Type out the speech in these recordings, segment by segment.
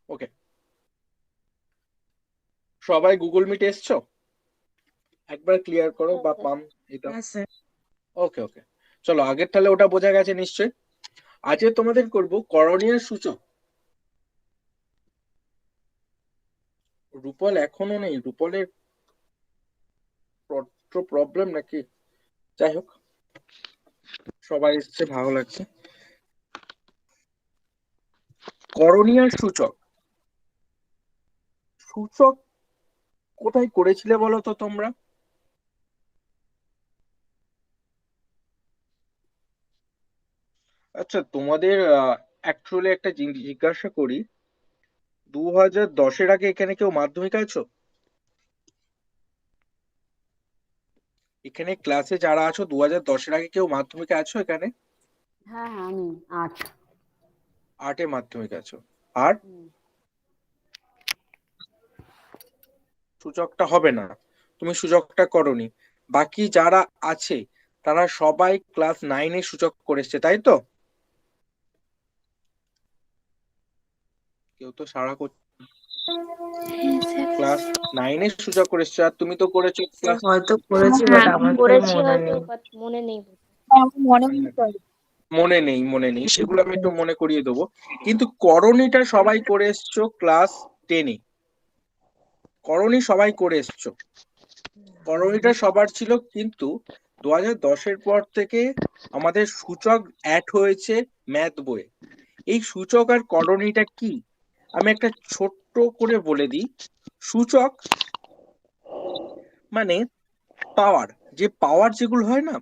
ওকে, সবাই Google meet এসছো? একবার ক্লিয়ার করো হ্যাঁ বা স্যার। পাম এটা। হ্যাঁ স্যার। ওকে ওকে, চলো আগের তাহলে ওটা বোঝা গেছে নিশ্চয়ই। আজকে তোমাদের করব করণীয় সূচক। রূপল এখনো নেই, রূপলের প্রবলেম নাকি? যাই হোক, সবাই এসছে, ভালো লাগছে। করণীয় সূচক, সূচক কোথায় করেছিলে বলো তো তোমরা? আচ্ছা তোমাদের অ্যাকচুয়ালি একটা জিজ্ঞাসা করি, 2010-এর আগে এখানে কেউ মাধ্যমিক আছো? এখানে ক্লাসে যারা আছো 2010-এর আগে কেউ মাধ্যমিকে আছো এখানে? হ্যাঁ হ্যাঁ, আমি 8। 8-এ মাধ্যমিক আছো। আর সূচকটা হবে না, তুমি সূচকটা করোনি। বাকি যারা আছে তারা সবাই ক্লাস 9-এ সূচক করেছে, তাই তো? কেউ তো সাড়া করছে। ক্লাস 9-এ সূচক করেছে, আর তুমি তো করেছো স্যার ক্লাস। হয়তো করেছি, হ্যাঁ বাট আমি আমার তো করেছি মনে হয়তো, নেই। বাট মনে নেই। আমার মনে নেই স্যার। মনে নেই, মনে নেই, সেগুলো আমি একটু মনে করিয়ে দেবো। কিন্তু করণীটা সবাই করে এসছো ক্লাস 10-এ। করণী সবাই করে এসছো, করণীটা সবার ছিল। কিন্তু 2010-এর পর থেকে আমাদের সূচক অ্যাড হয়েছে ম্যাথ বইয়ে। এই সূচক আর করণীটা কি আমি একটা ছোট্ট করে বলে দিই। সূচক মানে পাওয়ার, যে পাওয়ার যেগুলো হয় না,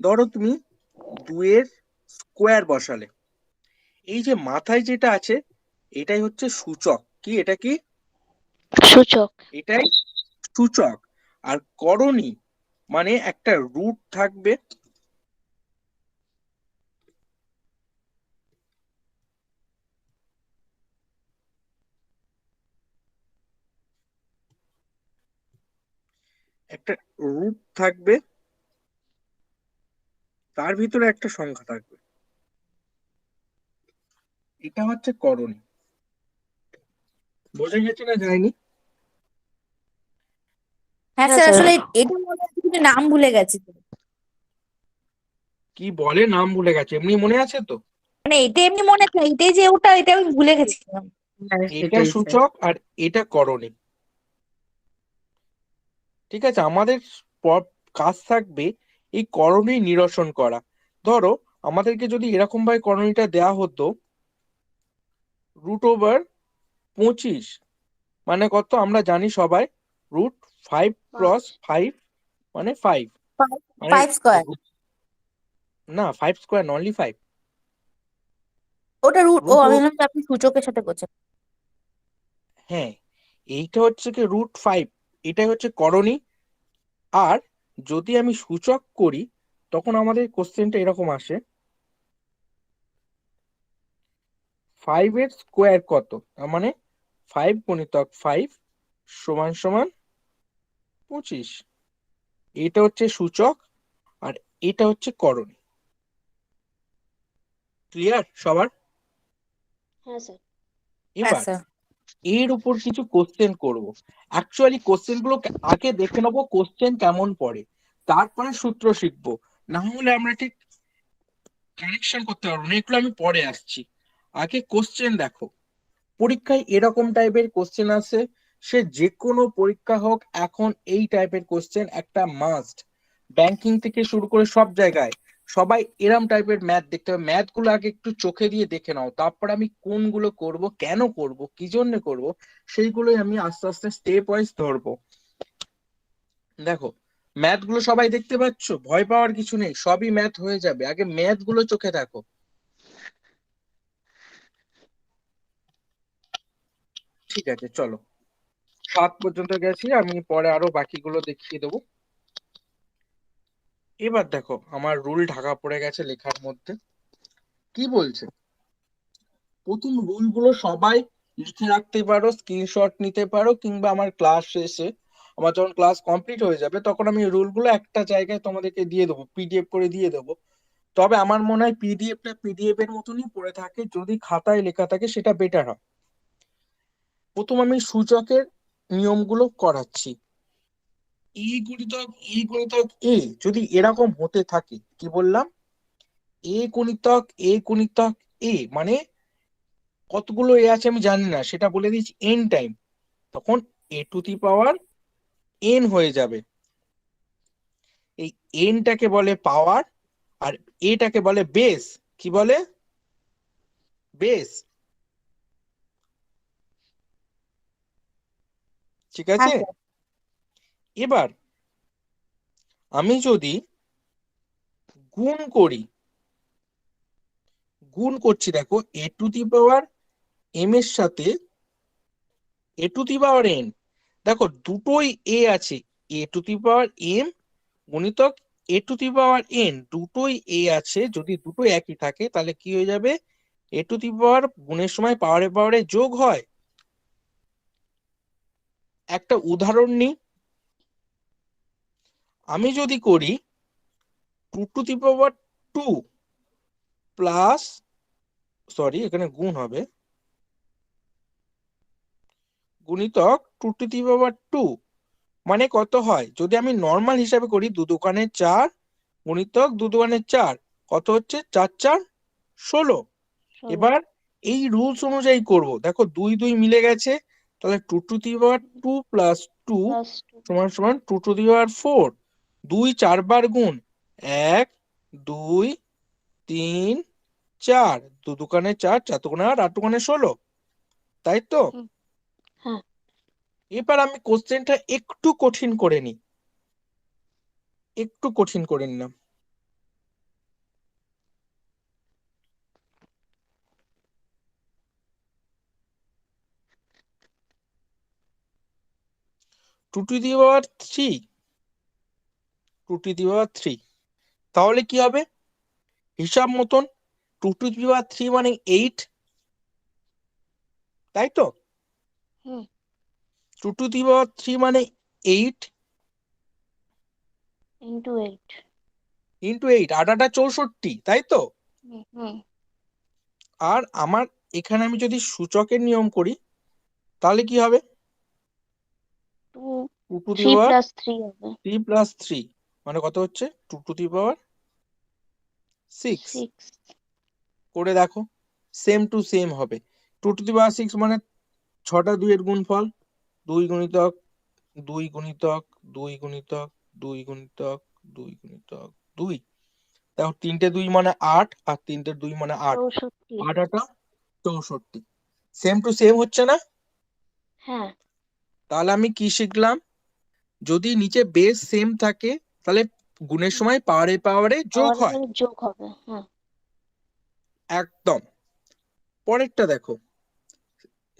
ধরো তুমি 2-এর স্কোয়ার বসালে, এই যে মাথায় যেটা আছে এটাই হচ্ছে সূচক। কি এটা কি? সূচক। এটাই সূচক। আর করণী মানে একটা রুট থাকবে, একটা রুট থাকবে, তার ভিতরে একটা সংখ্যা থাকবে, এটা হচ্ছে করণী। বোঝা গেছে না যায়নি? হ্যাঁ হ্যাঁ স্যার, স্যার। আসলে এটা মনে আছে কিন্তু নাম ভুলে গেছি। কি বলে নাম ভুলে গেছে? এমনি মনে আছে তো? মানে এটা এমনি মনে আছে, এটাই যে ওটা, এটা আমি ভুলে গেছিলাম। হ্যাঁ এটা সেটাই স্যার। সূচক আর এটা করণী। ঠিক আছে, আমাদের কাজ থাকবে এই করণী নিরসন করা। ধরো আমাদেরকে যদি এরকম ভাবে করণীটা দেয়া হতো, √25 মানে কত আমরা জানি সবাই, √5 × 5 মানে 5, মানে 5 স্কোয়ার। না 5 স্কোয়ার, অনলি 5। ওটা রুট, ও রুট, আমি ভাবলাম যে আপনি সূচকের সাথে করছেন। হ্যাঁ, এইটা হচ্ছে কি √5, এটাই হচ্ছে করণী। আর যদি আমি সূচক করি তখন আমাদের কোশ্চেনটা এরকম আসে, 5-এর স্কোয়ার কত, তার মানে 5 × 5 সমান সমান 25। এটা হচ্ছে সূচক আর এটা হচ্ছে করণী। ক্লিয়ার সবার? হ্যাঁ স্যার। হ্যাঁ এবার স্যার। এর উপর কিছু কোশ্চেন করব। অ্যাকচুয়ালি কোশ্চেন গুলো আগে দেখে নেবো কোশ্চেন কেমন পড়ে, তারপরে সূত্র শিখবো। না হলে আমরা ঠিক কানেকশন করতে পারবো না, এগুলো আমি পরে আসছি। আগে কোশ্চেন দেখো। পরীক্ষায় এরকম টাইপের কোশ্চেন আসে, সে যে কোনো পরীক্ষা হোক, এখন এই টাইপের কোশ্চেন একটা মাস্ট। ব্যাংকিং থেকে শুরু করে সব জায়গায় সবাই এরম টাইপের ম্যাথ দেখতে হবে। ম্যাথ গুলো আগে একটু চোখে দিয়ে দেখে নাও, তারপর আমি কোনগুলো করব, কেন করব, কি জন্য করব, সেইগুলোই আমি আস্তে আস্তে স্টেপ ওয়াইজ ধরবো। দেখো, ম্যাথ গুলো সবাই দেখতে পাচ্ছ, ভয় পাওয়ার কিছু নেই, সবই ম্যাথ হয়ে যাবে, আগে ম্যাথ গুলো চোখে দেখো। ঠিক আছে চলো, 7 পর্যন্ত গেছি, আমি পরে আরো বাকিগুলো দেখিয়ে দেবো। এবার দেখো আমার রুল ঢাকা পড়ে গেছে লেখার মধ্যে। কি বলছে, প্রথম রুল গুলো সবাই লিখে রাখতে পারো, স্ক্রিনশট নিতে পারো, কিংবা আমার ক্লাস শেষে, আমার যখন ক্লাস কমপ্লিট হয়ে যাবে তখন আমি রুল গুলো একটা জায়গায় তোমাদেরকে দিয়ে দেবো, পিডিএফ করে দিয়ে দেবো। তবে আমার মনে হয় পিডিএফটা পিডিএফ এর মতনই পড়ে থাকে, যদি খাতায় লেখা থাকে সেটা বেটার হয়। প্রথম আমি সূচকের নিয়মগুলো করাচ্ছি। এ গুণিতক এ যদি এরকম হতে থাকে, কি বললাম, এ গুণিতক এ মানে কতগুলো এ আছে আমি জানি না, সেটা বলে দিচ্ছি এন টাইম, তখন এ টু দি পাওয়ার এন হয়ে যাবে। এই এনটাকে বলে পাওয়ার, আর এটাকে বলে বেস। কি বলে? বেস। ঠিক হ্যাঁ আছে। স্যার। এবার আমি যদি গুণ করি, গুণ করছি, দেখো এ টু দি পাওয়ার এম এর সাথে এ টু দি পাওয়ার এন, দেখো দুটোই এ আছে, a to the power m গুণিতক এ টু দি পাওয়ার এন, দুটোই এ আছে। যদি দুটো একই থাকে তাহলে কি হয়ে যাবে, এ টু দি পাওয়ার গুণের সময় পাওয়ারে পাওয়ারে যোগ হয়। একটা উদাহরণ নিই, আমি যদি করি to the power two plus, sorry এখানে গুণ হবে, গুণিতক two to the power two মানে কত হয়, যদি আমি নর্মাল হিসাবে করি, দু দোকানে চার গুণিতক দু দোকানে চার, কত হচ্ছে, 4 4 16। 16 এবার এই রুলস অনুযায়ী করব, দেখো দুই দুই মিলে গেছে, তাহলে two to the power two plus two plus 2 সমান সমান two to the power four. দুই চারবার গুণ, 1 2 3 4, দু দোকানে চার, চার দোকানে 8 8 দোকানে 16, তাই তো? হ্যাঁ এবার আমি কোশ্চেনটা একটু কঠিন করে নিই, একটু কঠিন করে নিলাম। Two to the power three, two to the power three, তাহলে কি হবে হিসাব মতন, two to the power three মানে 8, তাই তো? হুম two to the power three মানে 8 ইনটু 8 ইন্টু 8, 8 8 64, তাই তো? হুম আর আমার এখানে আমি যদি সূচকের নিয়ম করি তাহলে কি হবে, 2 two to the 3 power plus 3 হবে 3 + 3 মানে কত হচ্ছে, টু টু দি পাওয়ার 6। 6 করে দেখো, সেম টু সেম হবে। টু টু দি পাওয়ার 6 মানে 6টা 2 এর গুণফল, 2 গুণিতক 2 গুণিতক 2 গুণিতক 2 গুণিতক 2 গুণিতক 2, দেখো 3টে 2 মানে 8, আর 3টে 2 মানে 8, 64 8 8 64, সেম টু সেম হচ্ছে না? হ্যাঁ তাহলে আমি কি শিখলাম, যদি নিচে বেস সেম থাকে তাহলে গুণের সময় পাওয়ারে পাওয়ারে যোগ হয়। পাওয়ারের যোগ হবে হ্যাঁ একদম। পরেরটা দেখো,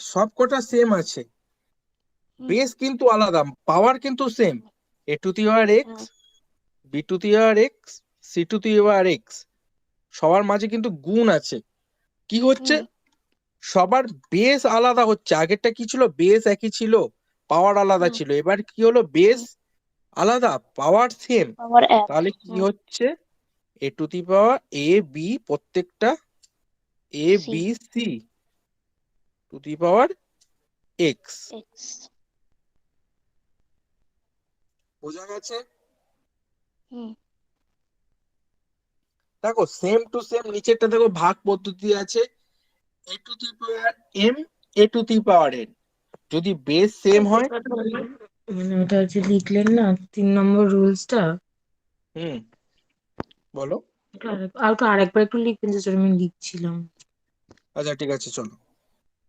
সবকটা সেম আছে, হুম বেস কিন্তু আলাদা, পাওয়ার কিন্তু same, a to the power x, হ্যাঁ b to the power x, c to the power x, সবার মাঝে কিন্তু গুণ আছে। কি হচ্ছে, হুম সবার বেস আলাদা হচ্ছে। আগেরটা কি ছিল, বেস একই ছিল, পাওয়ার আলাদা হ্যাঁ ছিল, এবার কি হলো, বেস আলাদা পাওয়ার সেম। পাওয়ার 1 তাহলে কি হচ্ছে, এ to the power A B, প্রত্যেকটা A C B C to the power X. X বোঝা গেছে? হুম দেখো সেম টু সেম, নিচেরটা দেখো ভাগ পদ্ধতি আছে, a to the power m, a to the power n, যদি বেস সেম হয়, মানে ওটা যে লিখলেন না 3 নম্বর রুলসটা, হুম বলো। আরেকবার একটু লিখবেন, যেটা আমি লিখছিলাম। আচ্ছা ঠিক আছে চলো,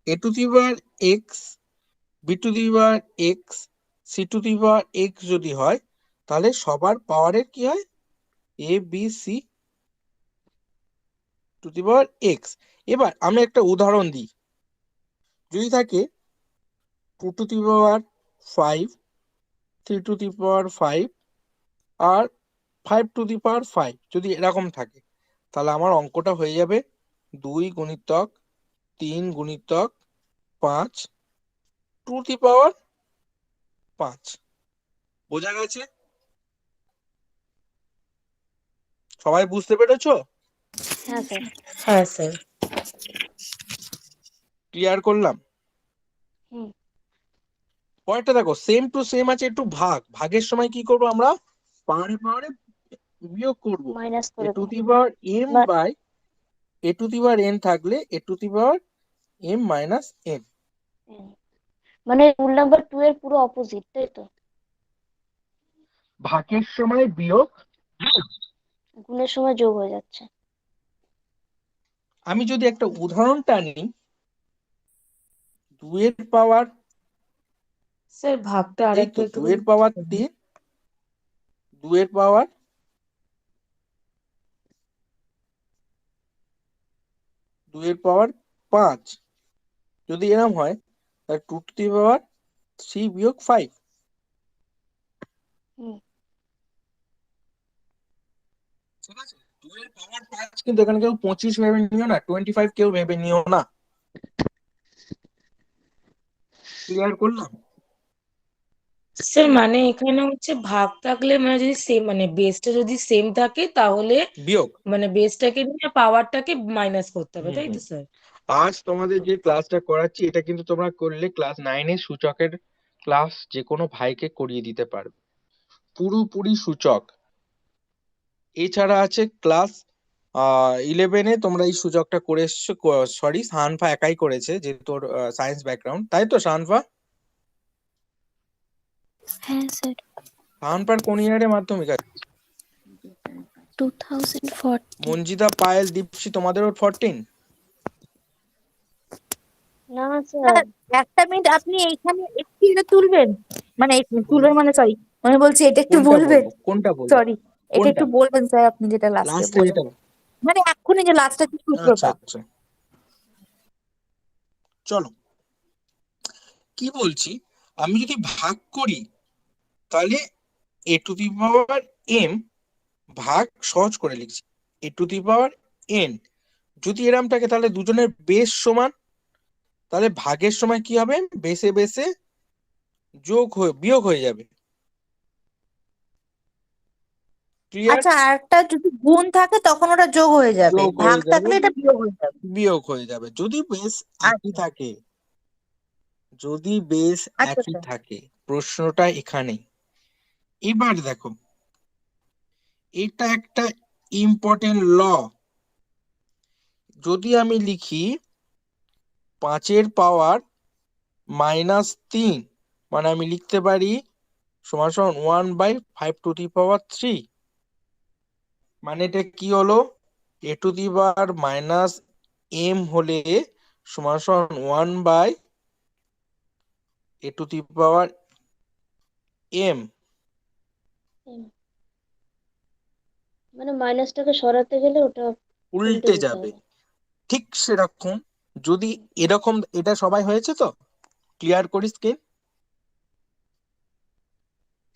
a to the power x, b to the power x, c to the power x যদি হয়, তাহলে সবার পাওয়ারের কি হয়, a b C to the power x. এবার আমি একটা উদাহরণ দিই, যদি থাকে two to the power five, three to the power five, আর five to the power five, যদি এরকম থাকে, তাহলে আমার অঙ্কটা হয়ে যাবে 2 গুণিতক 3 গুণিতক 5 টু দি পাওয়ার 5। বোঝা গেছে? সবাই বুঝতে পেরেছো? হ্যাঁ স্যার হ্যাঁ স্যার। ক্লিয়ার করলাম? হুম পরেরটা দেখো, সেম টু সেম আছে, একটু ভাগের সময় কি করব আমরা, পাওয়ারে পাওয়ারে বিয়োগ করব। মাইনাস এ করে টু দেবো। দি পাওয়ার এম বা- by a to the power n থাকলে a to the power m minus n. হুম। মানে রুল নাম্বার 2 এর পুরো অপোজিট, তাই তো? ভাগের সময় বিয়োগ। গুণের সময় যোগ হয়ে যাচ্ছে। আমি যদি একটা উদাহরণ টানি, 2 এর পাওয়ার, স্যার ভাগটা এই আরেকটা তো একটু 2 এর পাওয়ার 3, 2 এর পাওয়ার 5, যদি এরকম হয় তাহলে 2 টু দি পাওয়ার 3 বিয়োগ 5। হুম ঠিক আছে, 2 এর পাওয়ার 5 কিন্তু এখানে কেউ 25 ভেবে নিও না, 25 কেউ ভেবে নিও না। ক্লিয়ার করলাম? স্যার মানে এখানে হচ্ছে ভাগ থাকলে মানে যদি সেম মানে বেসটা যদি সেম থাকে তাহলে বিয়োগ। মানে বেসটাকে নিয়ে পাওয়ারটাকে মাইনাস করতে হবে, হুম তাই তো হুম। স্যার? আজ তোমাদের যে ক্লাসটা করাচ্ছি এটা কিন্তু তোমরা করলে ক্লাস 9 এর সূচকের ক্লাস যে কোনো ভাইকে করিয়ে দিতে পারবে, পুরোপুরি সূচক। এছাড়া আছে ক্লাস 11-এ তোমরা এই সূচকটা করে এসছো, সরি সানফা একাই করেছে যেহেতু তোর সায়েন্স ব্যাকগ্রাউন্ড, তাই তো সানফা? হ্যাঁ স্যার। সানফার কোন ইয়ারে মাধ্যমিক আছে? 2040। মঞ্জিদা, পায়েল, দীপশি তোমাদেরও 14? না স্যার। স্যার, একটা মিনিট আপনি এইখানে একটু এটা তুলবেন, মানে বলুন। তুলবেন মানে সরি, মানে বলছি এটা একটু কোনটা বলবেন। বলবো, কোনটা বলবো? সরি, এটা কোনটা একটু বলবেন স্যার, আপনি যেটা লাস্টে লাস্টে বলবেন, যেটা? মানে এক্ষুনি যে লাস্টে কি আচ্ছা সূত্রটা। আচ্ছা, চলো কি বলছি, আমি যদি ভাগ করি তাহলে a to the power M, ভাগ সহজ করে লিখছি, এ টু দি পাওয়ার এন। যদি এরম থাকে তাহলে দুজনের বেস সমান, তাহলে ভাগের সময় কি হবে, বেসে বেসে বিয়োগ হয়ে যাবে। ক্লিয়ার? আচ্ছা, আর একটা যদি গুণ থাকে তখন ওটা যোগ হয়ে যাবে, যোগ ভাগ হয়ে যাবে, থাকলে এটা বিয়োগ হয়ে যাবে। বিয়োগ হয়ে যাবে যদি বেস একই আচ্ছা থাকে। যদি বেস আচ্ছা একই স্যার। থাকে, প্রশ্নটা এখানেই। এবার দেখো, এটা একটা ইম্পর্টেন্ট ল। যদি আমি লিখি 5-এর পাওয়ার -3, মানে আমি লিখতে পারি সমান সমান 1/5 টু দি পাওয়ার 3। মানে এটা কি হলো, এ টু দি পাওয়ার -m হলে সমান সমান 1/a two the power m। হুম। মানে মাইনাসটাকে সরাতে গেলে ওটা উল্টে উল্টে দিতে যাবে, হবে। ঠিক সেরকম। যদি এরকম, এটা সবাই হয়েছে তো? ক্লিয়ার করি স্ক্রিন।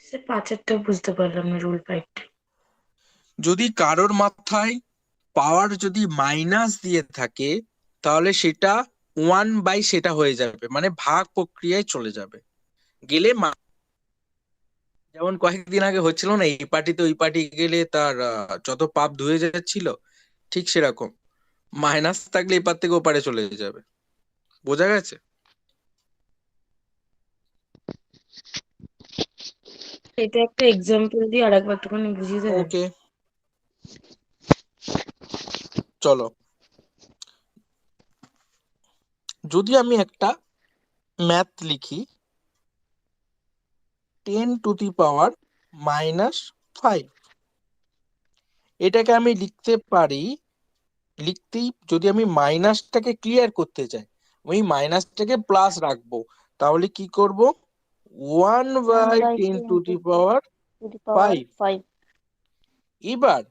স্যার পাঁচেরটা বুঝতে পারলাম না, রুল 5। যদি কারোর মাথায় পাওয়ার যদি মাইনাস দিয়ে থাকে তাহলে সেটা 1/, সেটা হয়ে যাবে, মানে ভাগ প্রক্রিয়ায় চলে যাবে। গেলে যেমন কয়েকদিন আগে হচ্ছিল না, এই পার্টিতে ওই পার্টি গেলে তার যত পাপ ধুয়ে যাচ্ছিল, ঠিক সেরকম মাইনাস থাকলে এপার থেকে ওপারে চলে যাবে। বোঝা গেছে? এটা একটা এক্সাম্পল দিয়ে আরেকবার একটুখানি বুঝিয়ে দেবেন? ওকে, চলো। যদি আমি একটা ম্যাথ লিখি 10 টু দি পাওয়ার -5, এটাকে আমি লিখতে পারি, যদি আমি মাইনাসটাকে ক্লিয়ার করতে চাই ওই মাইনাসটাকে প্লাস রাখবো, তাহলে কি করব, one one by by ten to 10 the power to the power 5। 5। এবার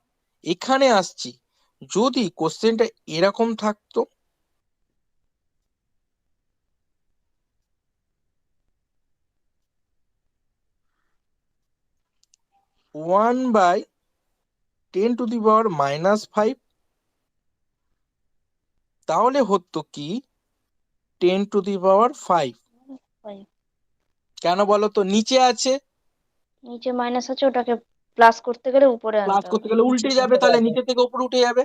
এখানে আসছি, যদি কোশ্চেনটা এরকম থাকতো, (1/10⁻⁵), তাহলে হতো কি 10⁵। 5 কেন বলো তো, নিচে আছে, নিচে মাইনাস আছে, ওটাকে প্লাস করতে গেলে উপরে প্লাস আনতে করতে হবে। গেলে উল্টে যাবে, তাহলে নিচে থেকে উপরে উঠে যাবে।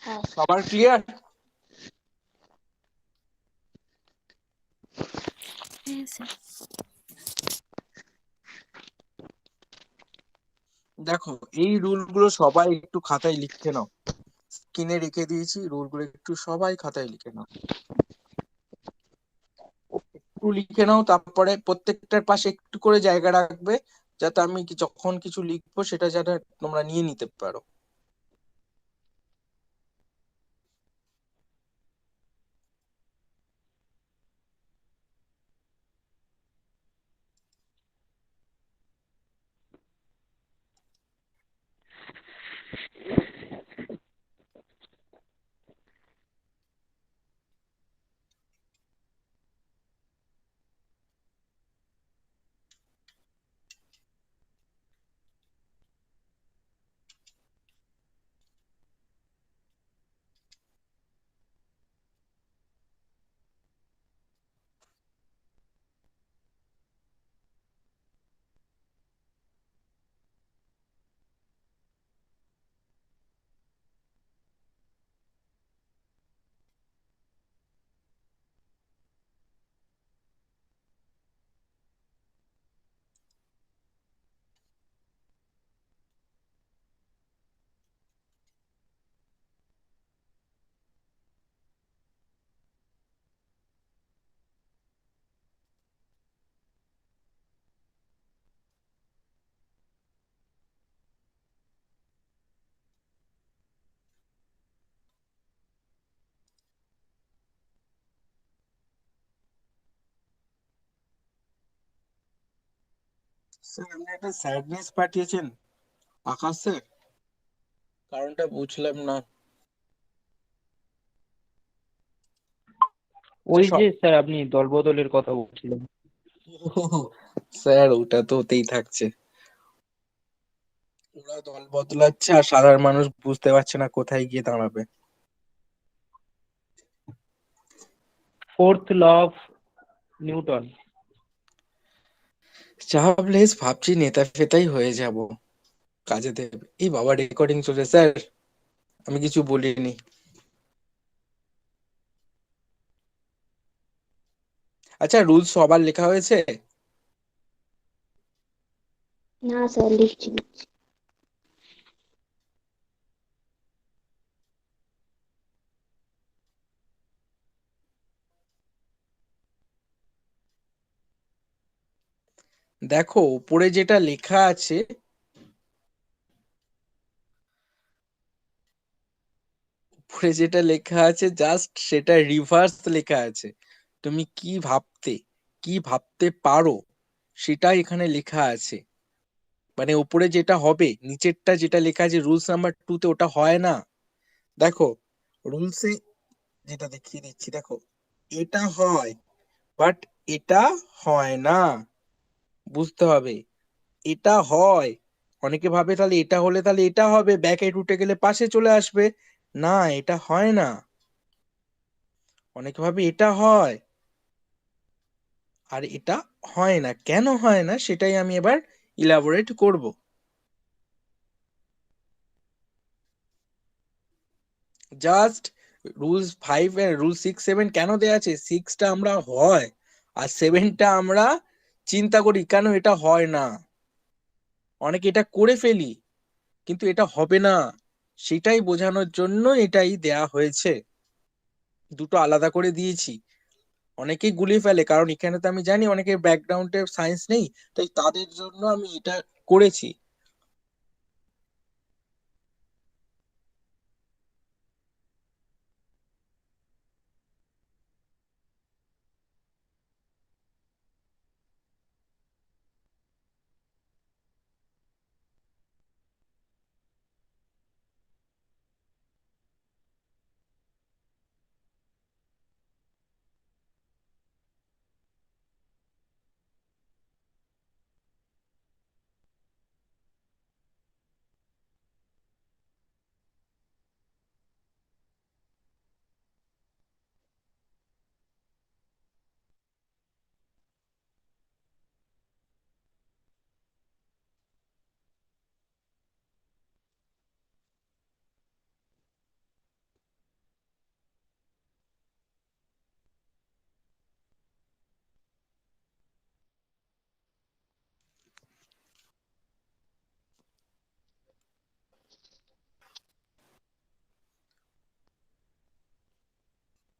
হ্যাঁ। সবার ক্লিয়ার? হ্যাঁ স্যার। দেখো, এই রুলগুলো সবাই একটু খাতায় লিখে নাও, স্ক্রিনে রেখে দিয়েছি, রুলগুলো একটু সবাই খাতায় লিখে নাও, একটু লিখে নাও। তারপরে প্রত্যেকটার পাশে একটু করে জায়গা রাখবে, যাতে আমি যখন কিছু লিখবো সেটা যাতে তোমরা নিয়ে নিতে পারো। স্যার, আপনি একটা স্যাডনেস পাঠিয়েছেন আকাশ স্যার, কারণটা বুঝলাম না। ওই সব যে স্যার আপনি দলবদলের কথা বলছিলেন। স্যার, ওটা তো হতেই থাকছে, ওরা দল বদলাচ্ছে আর সাধারণ মানুষ বুঝতে পারছে না কোথায় গিয়ে দাঁড়াবে। Fourth law of Newton. চাপলেস ভাবছি নেতা ফেতাই হয়ে যাব, কাজে দেবে। এই বাবা, রেকর্ডিং চলছে স্যার, আমি কিছু বলিনি। আচ্ছা, রুলস সবার লেখা হয়েছে? না স্যার, লিখছি লিখছি। দেখো, উপরে যেটা লেখা আছে, উপরে যেটা লেখা আছে জাস্ট সেটা রিভার্স লেখা আছে। তুমি কি ভাবতে পারো সেটা এখানে লেখা আছে। মানে উপরে যেটা হবে, নিচেরটা যেটা লেখা আছে রুলস নাম্বার 2 তে, ওটা হয় না। দেখো, রুলসে যেটা দেখিয়ে দিচ্ছি, দেখো, এটা হয়, বাট এটা হয় না, বুঝতে হবে। এটা হয়, অনেকে ভাবে তাহলে এটা হলে তাহলে এটা হবে, ব্যাকে উঠে গেলে পাশে চলে আসবে। না, এটা হয় না। অনেকে ভাবে এটা হয়, আর এটা হয় না। কেন হয় না সেটাই আমি এবার ইলাবোরেট করব। জাস্ট রুলস 5 এর রুল 6 7 কেন দেয়া আছে? 6টা আমরা হয়, আর 7টা আমরা চিন্তা করি কেন এটা হয় না। অনেকে এটা করে ফেলি, কিন্তু এটা হবে না, সেটাই বোঝানোর জন্য এটাই দেয়া হয়েছে। দুটো আলাদা করে দিয়েছি। অনেকেই গুলিয়ে ফেলে, কারণ এখানে তো আমি জানি অনেকের ব্যাকগ্রাউন্ডে সায়েন্স নেই, তাই তাদের জন্য আমি এটা করেছি।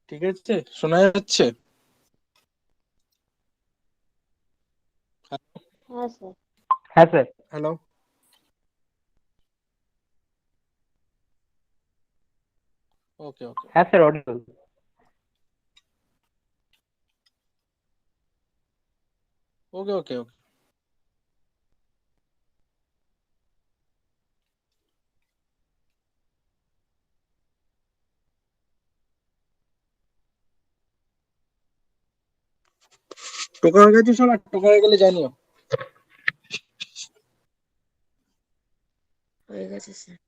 ঠিক আছে, শোনা যাচ্ছে? হ্যাঁ স্যার। হ্যাঁ স্যার। হ্যালো, ওকে ওকে হ্যাঁ স্যার, অডিবল। ওকে ওকে ওকে। টোকা হয়ে গেছে সবার? টোকা হয়ে গেলে জানিও। হয়ে গেছে স্যার।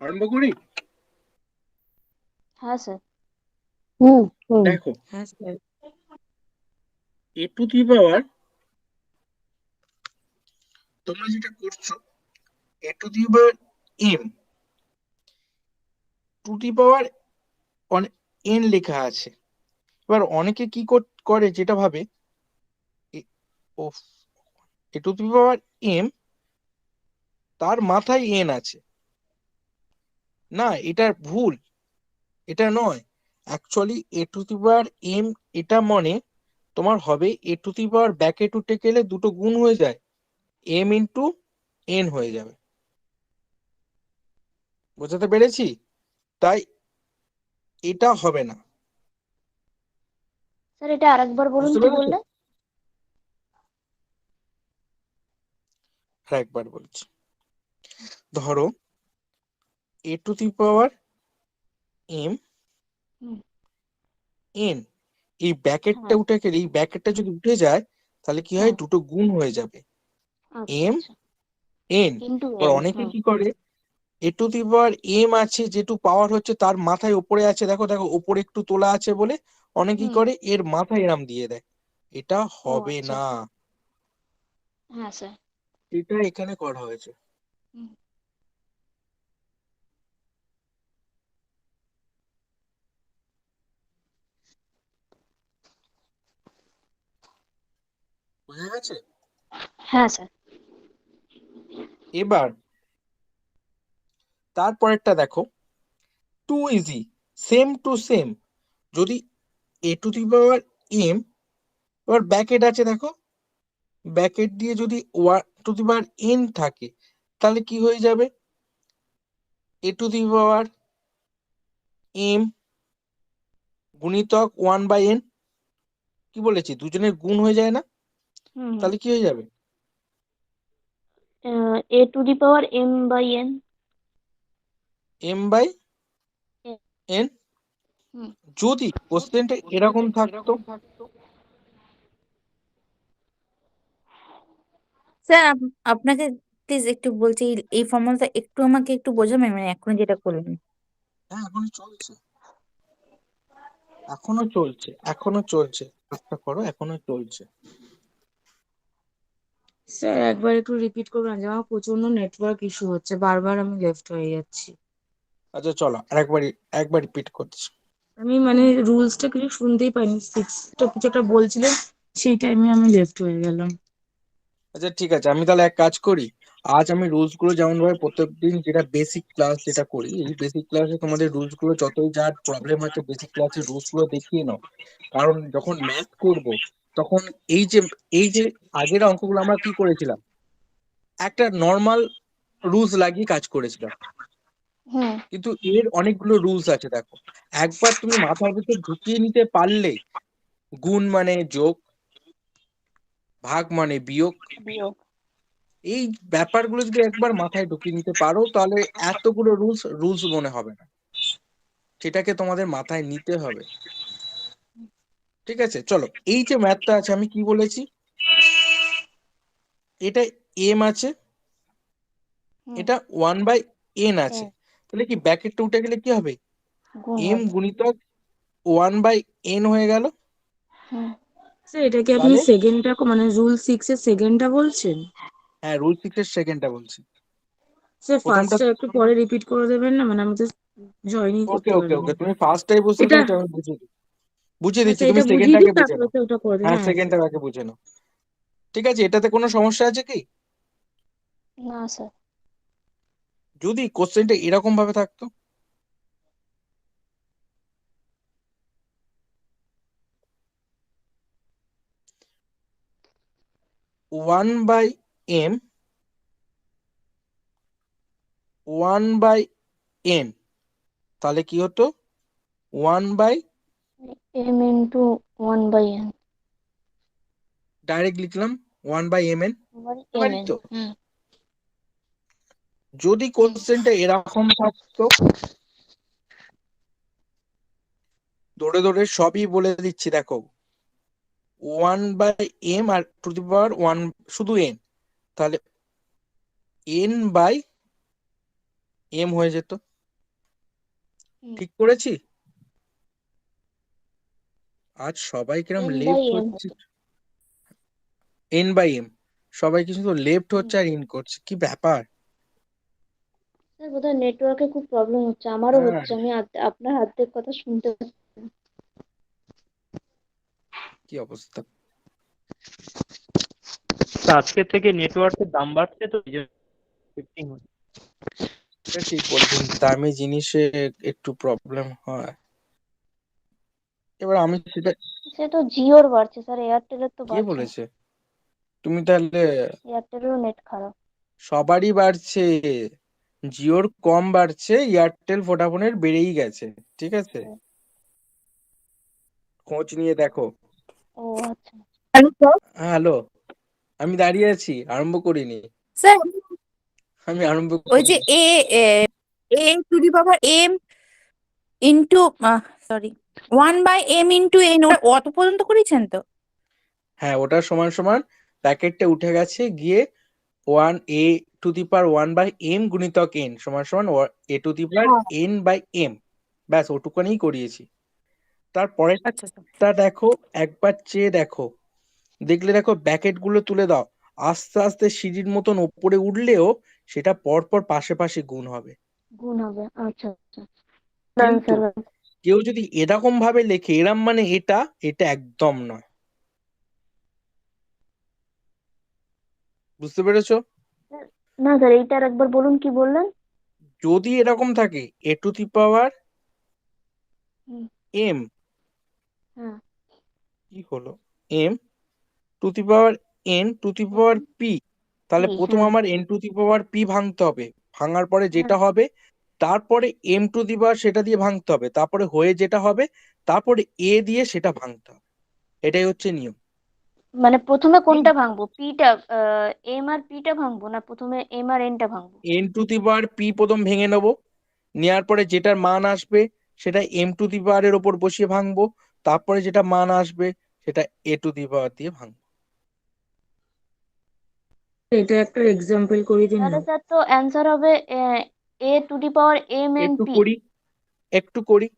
আরম্ভ করি। হ্যাঁ স্যার। দেখো, হ্যাঁ স্যার। এ টু দি পাওয়ার, তোমরা যেটা করছো, a to the power m to the power n লেখা আছে। এবার অনেকে কি করে, যেটা ভাবে এ- ও এ টু দি পাওয়ার এম, তার মাথায় এন আছে। না, এটা ভুল, এটা নয়। Actually A to the power M, এটা মানে তোমার হবে এ টু দি পাওয়ার ব্যাকে টুটে গেলে দুটো গুণ হয়ে যায়, এম ইন্টু এন হয়ে যাবে। বোঝাতে পেরেছি? তাই এটা হবে না। স্যার এটা আরেকবার বলুন, বুঝতে কি পেরেছো? বললেন? আর একবার বলছি। ধরো a to the power m hmm. N, এই ব্যাকেটটা হ্যাঁ। উঠে গেলে, এই ব্যাকেটটা যদি উঠে যায় তাহলে কি হয়, হ্যাঁ। দুটো গুণ হয়ে যাবে, আচ্ছা এম আচ্ছা। এন। ইন্টু এবার এন। অনেকে হুম। কি করে, এ টু দি পাওয়ার এম আছে, যেটু পাওয়ার হচ্ছে তার মাথায় উপরে আছে, দেখো দেখো উপরে একটু তোলা আছে বলে অনেকে কি হুম। করে এর মাথায় এরাম দিয়ে দেয়। এটা ও হবে আচ্ছা। না, হ্যাঁ স্যার। এটা এখানে করা হয়েছে। হুম। বুঝা গেছে? হ্যাঁ স্যার। এবার তারপরেরটা দেখো, too easy, same to same. যদি A to the power M, এবার ব্যাকেট আছে দেখো, ব্যাকেট দিয়ে যদি one to the power N থাকে, তাহলে কি হয়ে যাবে, a to the power m গুণিতক 1/n। কি বলেছি, দুজনের গুণ হয়ে যায় না? হুম। তাহলে কি হয়ে যাবে, a to the power m by n. m/n। হুম। যদি কোশ্চেনটা এরকম থাকতো, স্যার আপনাকে প্লিজ একটু বলছি, এই ফর্মুলাটা একটু আমাকে একটু বোঝাবেন, মানে এখন যেটা করলেন। হ্যাঁ এখনো চলছে, এখনো চলছে, এখনো চলছে, আচ্ছা করো, এখনো চলছে। স্যার একবার একটু রিপিট করবেন, যে আমার প্রচন্ড নেটওয়ার্ক ইস্যু হচ্ছে, বারবার আমি লেফট হয়ে যাচ্ছি। আচ্ছা চলো আরেকবারই, একবার রিপিট করছি। আমি মানে রুলসটা কিছু শুনতেই পাইনি, সিক্সটা কিছু একটা বলছিলেন, সেই টাইমে আমি লেফট হয়ে গেলাম। আচ্ছা ঠিক আছে, আমি তাহলে এক কাজ করি, আজ আমি রুলস গুলো যেমন ভাবে প্রত্যেকদিন যেটা বেসিক ক্লাস যেটা করি, এই বেসিক ক্লাসে তোমাদের রুলস গুলো যতই যার প্রবলেম হচ্ছে বেসিক ক্লাসের রুলস গুলো দেখিয়ে নাও। কারণ যখন ম্যাথ করব, তখন এই যে এই যে আগের অঙ্কগুলো আমরা কি করেছিলাম, একটা নর্মাল রুলস লাগিয়ে কাজ করেছিলাম, হুম। কিন্তু এর অনেকগুলো রুলস আছে দেখো। একবার তুমি মাথার ভিতর ঢুকিয়ে নিতে পারলে, গুণ মানে যোগ, ভাগ মানে বিয়োগ, বিয়োগ। এই ব্যাপারগুলো যদি একবার মাথায় ঢুকিয়ে নিতে পারো, তাহলে এতগুলো রুলস রুলস মনে হবে না, সেটাকে তোমাদের মাথায় নিতে হবে। ঠিক আছে চলো, এই যে ম্যাথটা আছে, আমি কি বলেছি, এটা এম আছে, হুম। এটা 1/n আছে, এন। তাহলে কি ব্যাকেটটা উঠে গেলে কি হবে, গুণ এম হবে। গুণিতক 1/n হয়ে গেল। হুম। স্যার এটা কি আপনি তাহলে সেকেন্ডটা মানে রুল 6 এর সেকেন্ডটা বলছেন? হ্যাঁ, রুল 6 এর সেকেন্ডটা বলছি। স্যার প্রথমটা ফার্স্টটা একটু পরে রিপিট করে দেবেন না, মানে আমি তো জয়েনই ওকে করতে ওকে পারিনি। ওকে, তুমি ফার্স্টটাই বুঝতে এটা পেরেছো, আমি বুঝিয়ে দিচ্ছি, আচ্ছা, তুমি এটা বুঝিয়ে সেকেন্ডটাকে দিই বুঝে তারপরে নাও। তো ওটা করে দেবেন। হ্যাঁ, হ্যাঁ স্যার। সেকেন্ডটাকে আগে বুঝে নাও। ঠিক আছে, এটাতে কোনো সমস্যা আছে কি? না স্যার। যদি কোশ্চেনটা এরকম ভাবে থাকতো, 1/m 1/n, তাহলে কি হতো? 1/, m into 1/n ডাইরেক্ট লিখলাম 1/mn, mn। তো হুম যদি হুম কোশ্চেনটা এরকম থাকতো, ধরে ধরে সবই বলে দিচ্ছি দেখো, 1/m আর টু দি পাওয়ার 1 শুধু n, তাহলে n/m হয়ে যেত। হুম। ঠিক করেছি? আজ সবাই কিরম লেফট n/m হচ্ছে। হতো। n/m, সবাই কিছু তো লেফট হুম। হচ্ছে আর ইন করছে, কি ব্যাপার? স্যার বোধহয় নেটওয়ার্কে খুব প্রবলেম হচ্ছে, আমারও হ্যাঁ, হচ্ছে, আমি আপনার হাতের কথা শুনতে পাচ্ছি। কি অবস্থা। তা আজকে থেকে নেটওয়ার্কের দাম বাড়ছে, তো এই জন্য শিফটিং হচ্ছে। এটা ঠিক বলেছেন, দামি জিনিসে একটু প্রবলেম হয়। এবার আমি সেটা, সে তো জিওর বাড়ছে স্যার, এয়ারটেলের তো কে বাড়ছে না। বলেছে? তুমি তাহলে, এয়ারটেলেরও নেট খারাপ। সবারই বাড়ছে, জিওর কম বাড়ছে, এয়ারটেল ভোডাফোনের বেড়েই গেছে। ঠিক আছে, ও খোঁজ নিয়ে দেখো। ও আচ্ছা। Hello sir. হ্যাঁ, হ্যালো, আমি দাঁড়িয়ে আছি, আরম্ভ করিনি। স্যার, আমি আরম্ভ ওই যে করিনি। a two the power m into, sorry, 1/m into n, অত পর্যন্ত করেছেন তো? হ্যাঁ, ওটা সমান সমান, প্যাকেটটা উঠে গেছে গিয়ে 1/a⁴ গুণিতক n সমান সমান a⁴n/m, ব্যাস ওটুকুনি করিয়েছি। তারপরেরটা আচ্ছা স্যার। দেখো, একবার চেয়ে দেখো, দেখলে দেখো ব্যাকেট গুলো তুলে দাও, আস্তে আস্তে সিঁড়ির মতন ওপরে উঠলেও সেটা পরপর পাশে পাশে গুণ হবে। গুণ হবে, আচ্ছা আচ্ছা। কিন্তু আনসার। কেউ যদি এরকম ভাবে লেখে, এরম মানে এটা, এটা একদম নয়। বুঝতে পেরেছো? না স্যার, এইটার একবার বলুন, কি বললেন? যদি এরকম থাকে a⁴ হুম, m, হ্যাঁ। কি হলো, m⁴n⁴p, তাহলে কি? প্রথম হ্যাঁ আমার n⁴p ভাঙতে হবে, ভাঙার পরে হ্যাঁ। যেটা হবে, তারপরে m⁴ সেটা দিয়ে ভাঙতে হবে, তারপরে হয়ে যেটা হবে, তারপরে a দিয়ে সেটা ভাঙতে হবে। এটাই হচ্ছে নিয়ম। মানে প্রথমে কোনটা কিন্তু ভাঙবো, পিটা? এম আর পিটা ভাঙবো, না প্রথমে এম আর এনটা ভাঙবো? n⁴p প্রথম ভেঙে নেবো, নেওয়ার পরে যেটার মান আসবে সেটা m⁴ এর ওপর বসিয়ে ভাঙবো, তারপরে যেটা মান আসবে সেটা a⁴ দিয়ে ভাঙবো। এটা একটা এক্সাম্পল করে দিন না। তাহলে স্যার তো অ্যান্সার হবে a⁴m n একটু p। করি, একটু করি,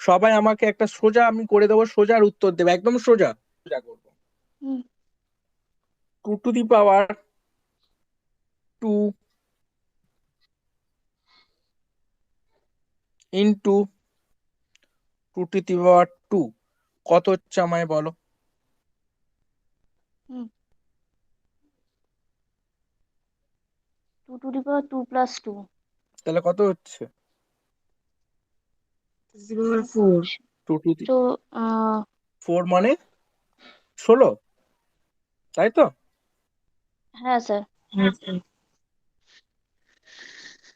সবাই আমাকে একটা সোজা আমি করে দেবো, সোজার উত্তর দেবে, একদম সোজা সোজা করবো। হুম 2 ইন্টু 2 কত হচ্ছে আমায় বলো? হুম 2 + 2 তাহলে কত হচ্ছে? 4। 2 তো 4 মানে 16, তাই তো? হ্যাঁ স্যার।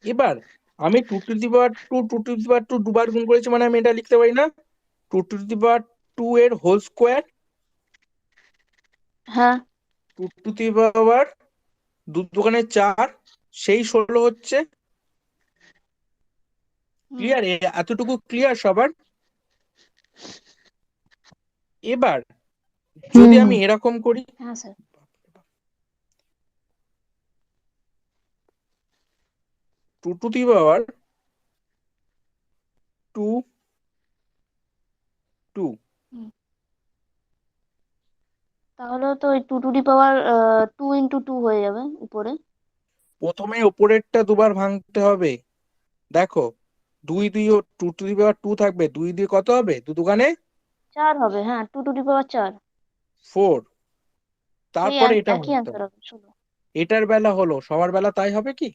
এবার আমি 2 দুবার গুণ করেছি, মানে আমি এটা লিখতে পারি না, 2 এর হোল স্কোয়ার, হ্যাঁ। 2 দু দোকানে 4, সেই 16 হচ্ছে। হুম ক্লিয়ার? এতটুকু ক্লিয়ার সবার? এবার যদি হুম আমি এরকম করি, হ্যাঁ স্যার। 2 হুম তাহলে তো ওই 2 2 × 2 হয়ে যাবে উপরে। প্রথমে ওপরেরটা দুবার ভাঙতে হবে। দেখো, 2 ও 2 থাকবে, 2 দিয়ে কত হবে? 2 দুগানে 4 হবে, হ্যাঁ, 2 to the power 4। 4। সেই তারপরে এটা একই ভাঙতে অ্যান্সার হবে। হবে, শুধু। এটার বেলা হলো, সবার বেলা তাই হবে কি?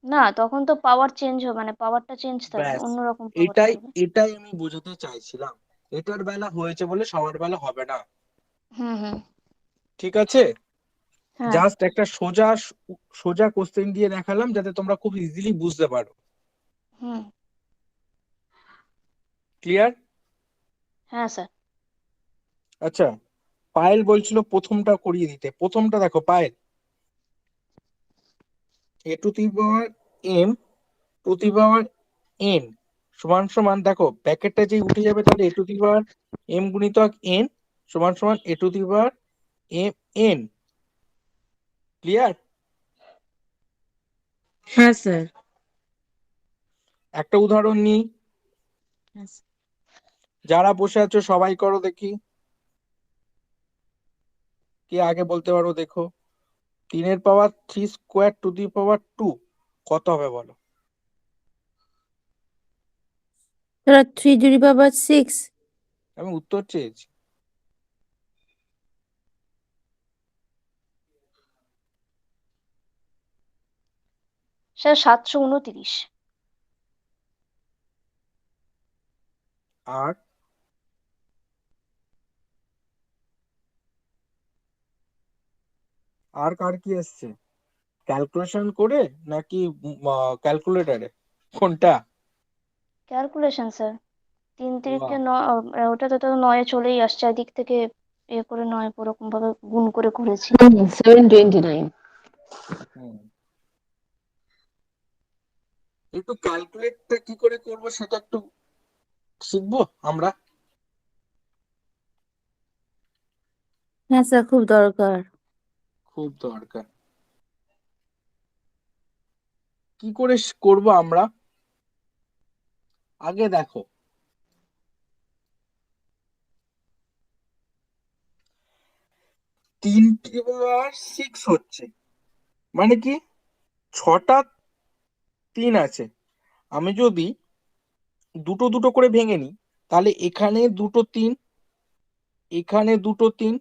না, তখন তো পাওয়ার চেঞ্জ হবে, মানে পাওয়ারটা চেঞ্জ থাকবে, ব্যাস, অন্যরকম পাওয়ার এটাই থাকবে। এটাই আমি বোঝাতে চাইছিলাম। এটার বেলা হয়েছে বলে সবার বেলা হবে না। হুম হুম। ঠিক আছে, হ্যাঁ। জাস্ট একটা সোজা সোজা কোশ্চেন দিয়ে দেখালাম যাতে তোমরা খুব ইজিলি বুঝতে পারো। হুম। ক্লিয়ার? হ্যাঁ স্যার। আচ্ছা, পায়েল বলছিল প্রথমটা করিয়ে দিতে। প্রথমটা দেখো Payel, a to the power m to the power n সমান সমান, দেখো ব্র্যাকেটটা যে উঠে যাবে, তাহলে a to the power m গুণিতক এন সমান সমান a to the power m n. Clear? হ্যাঁ স্যার। একটা উদাহরণ নিই, হ্যাঁ স্যার। যারা বসে আছো সবাই করো দেখি, কে আগে বলতে পারো দেখো। 3 এর পাওয়ার 3 স্কোয়ার টু দি পাওয়ার 2 কত হবে বলো? Sir 3 to the power 6। আমি উত্তর চেয়েছি। স্যার 729। আর আর কার কি আসছে, ক্যালকুলেশন করে নাকি ক্যালকুলেটারে, কোনটা? Calculation sir. 3 বাহ। তিরিকে 9, ওটাতে তো 9 চলেই আসছে, এদিক থেকে এ করে 9 ওরকম ভাবে গুণ করে করেছি। 729। হুম, একটু ক্যালকুলেটটা কি করে করবো সেটা একটু শিখবো আমরা। হ্যাঁ স্যার, খুব দরকার। খুব দরকার। কি করে করব আমরা? আগে দেখো, 3 to the power 6 হচ্ছে, মানে কি 6টা 3 আছে। আমি যদি দুটো দুটো করে ভেঙে নিই, তাহলে এখানে 2 3, এখানে 2 3,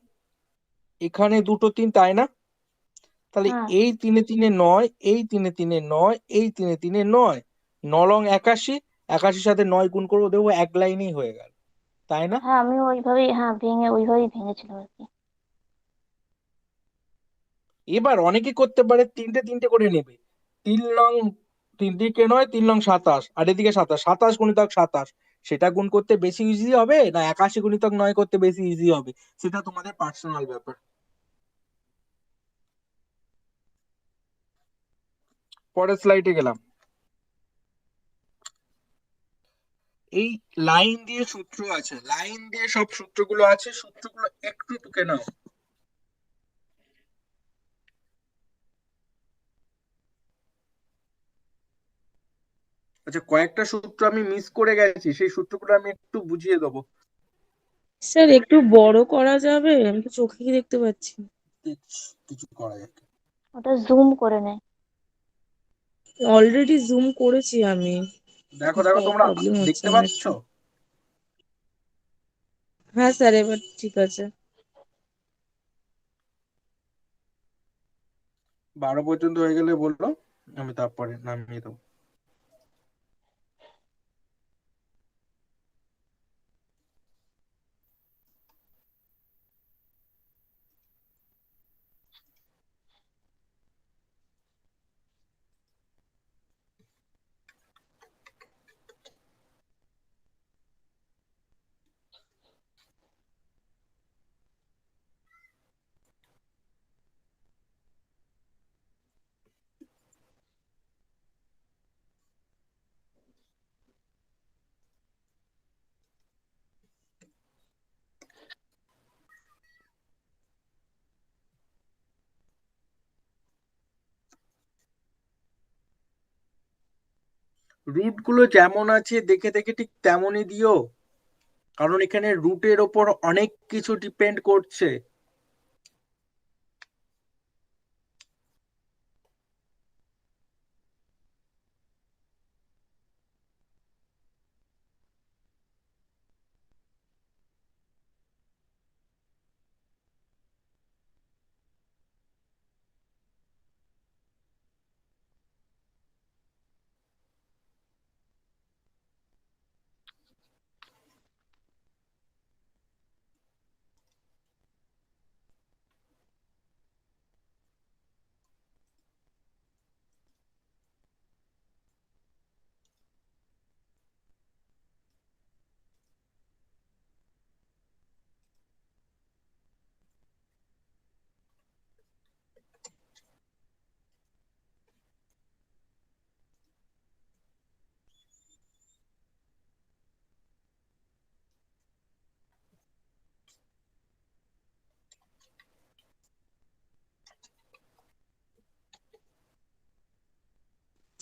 এখানে 2 3, তাই না? তাহলে হ্যাঁ এই 3 3 9, এই 3 3 9, এই 3 3 9, 9 লং 81, 81 সাথে 9 গুণ করবো, দেখবো এক লাইনেই হয়ে গেল, তাই না? হ্যাঁ, আমি ওইভাবেই, হ্যাঁ, ওইভাবেই ভেঙেছিলাম আর কি। এবার অনেকে করতে পারে 3টে করে নেবে। 3 লং 3 দিকে 9, 3 লং 27, আর এদিকে 27, 27 গুণিতক 27, সেটা গুণ করতে বেশি ইজি হবে না 81 গুণিতক 9 করতে বেশি ইজি হবে, সেটা তোমাদের পার্সোনাল ব্যাপার। পরের স্লাইডে গেলাম। এই লাইন দিয়ে সূত্র আছে, লাইন দিয়ে সব সূত্রগুলো আছে, সূত্রগুলো একটু টুকে নাও। আচ্ছা, কয়েকটা সূত্র আমি মিস করে গেছি, সেই সূত্রগুলো আমি একটু বুঝিয়ে দেবো। স্যার একটু বড় করা যাবে? আমি তো চোখে কি দেখতে পাচ্ছি না। কিছু করা যাবে না। ওটা জুম করে নে। অলরেডি জুম করেছি আমি। দেখো দেখো, তোমরা প্রবলেম হচ্ছে দেখতে আমার পাচ্ছ? একটু। হ্যাঁ স্যার, এবার ঠিক আছে। 12 পর্যন্ত হয়ে গেলে বললো, আমি তারপরে নামিয়ে দেবো। রুট গুলো যেমন আছে দেখে দেখে ঠিক তেমনই দিও, কারণ এখানে রুটের ওপর অনেক কিছু ডিপেন্ড করছে।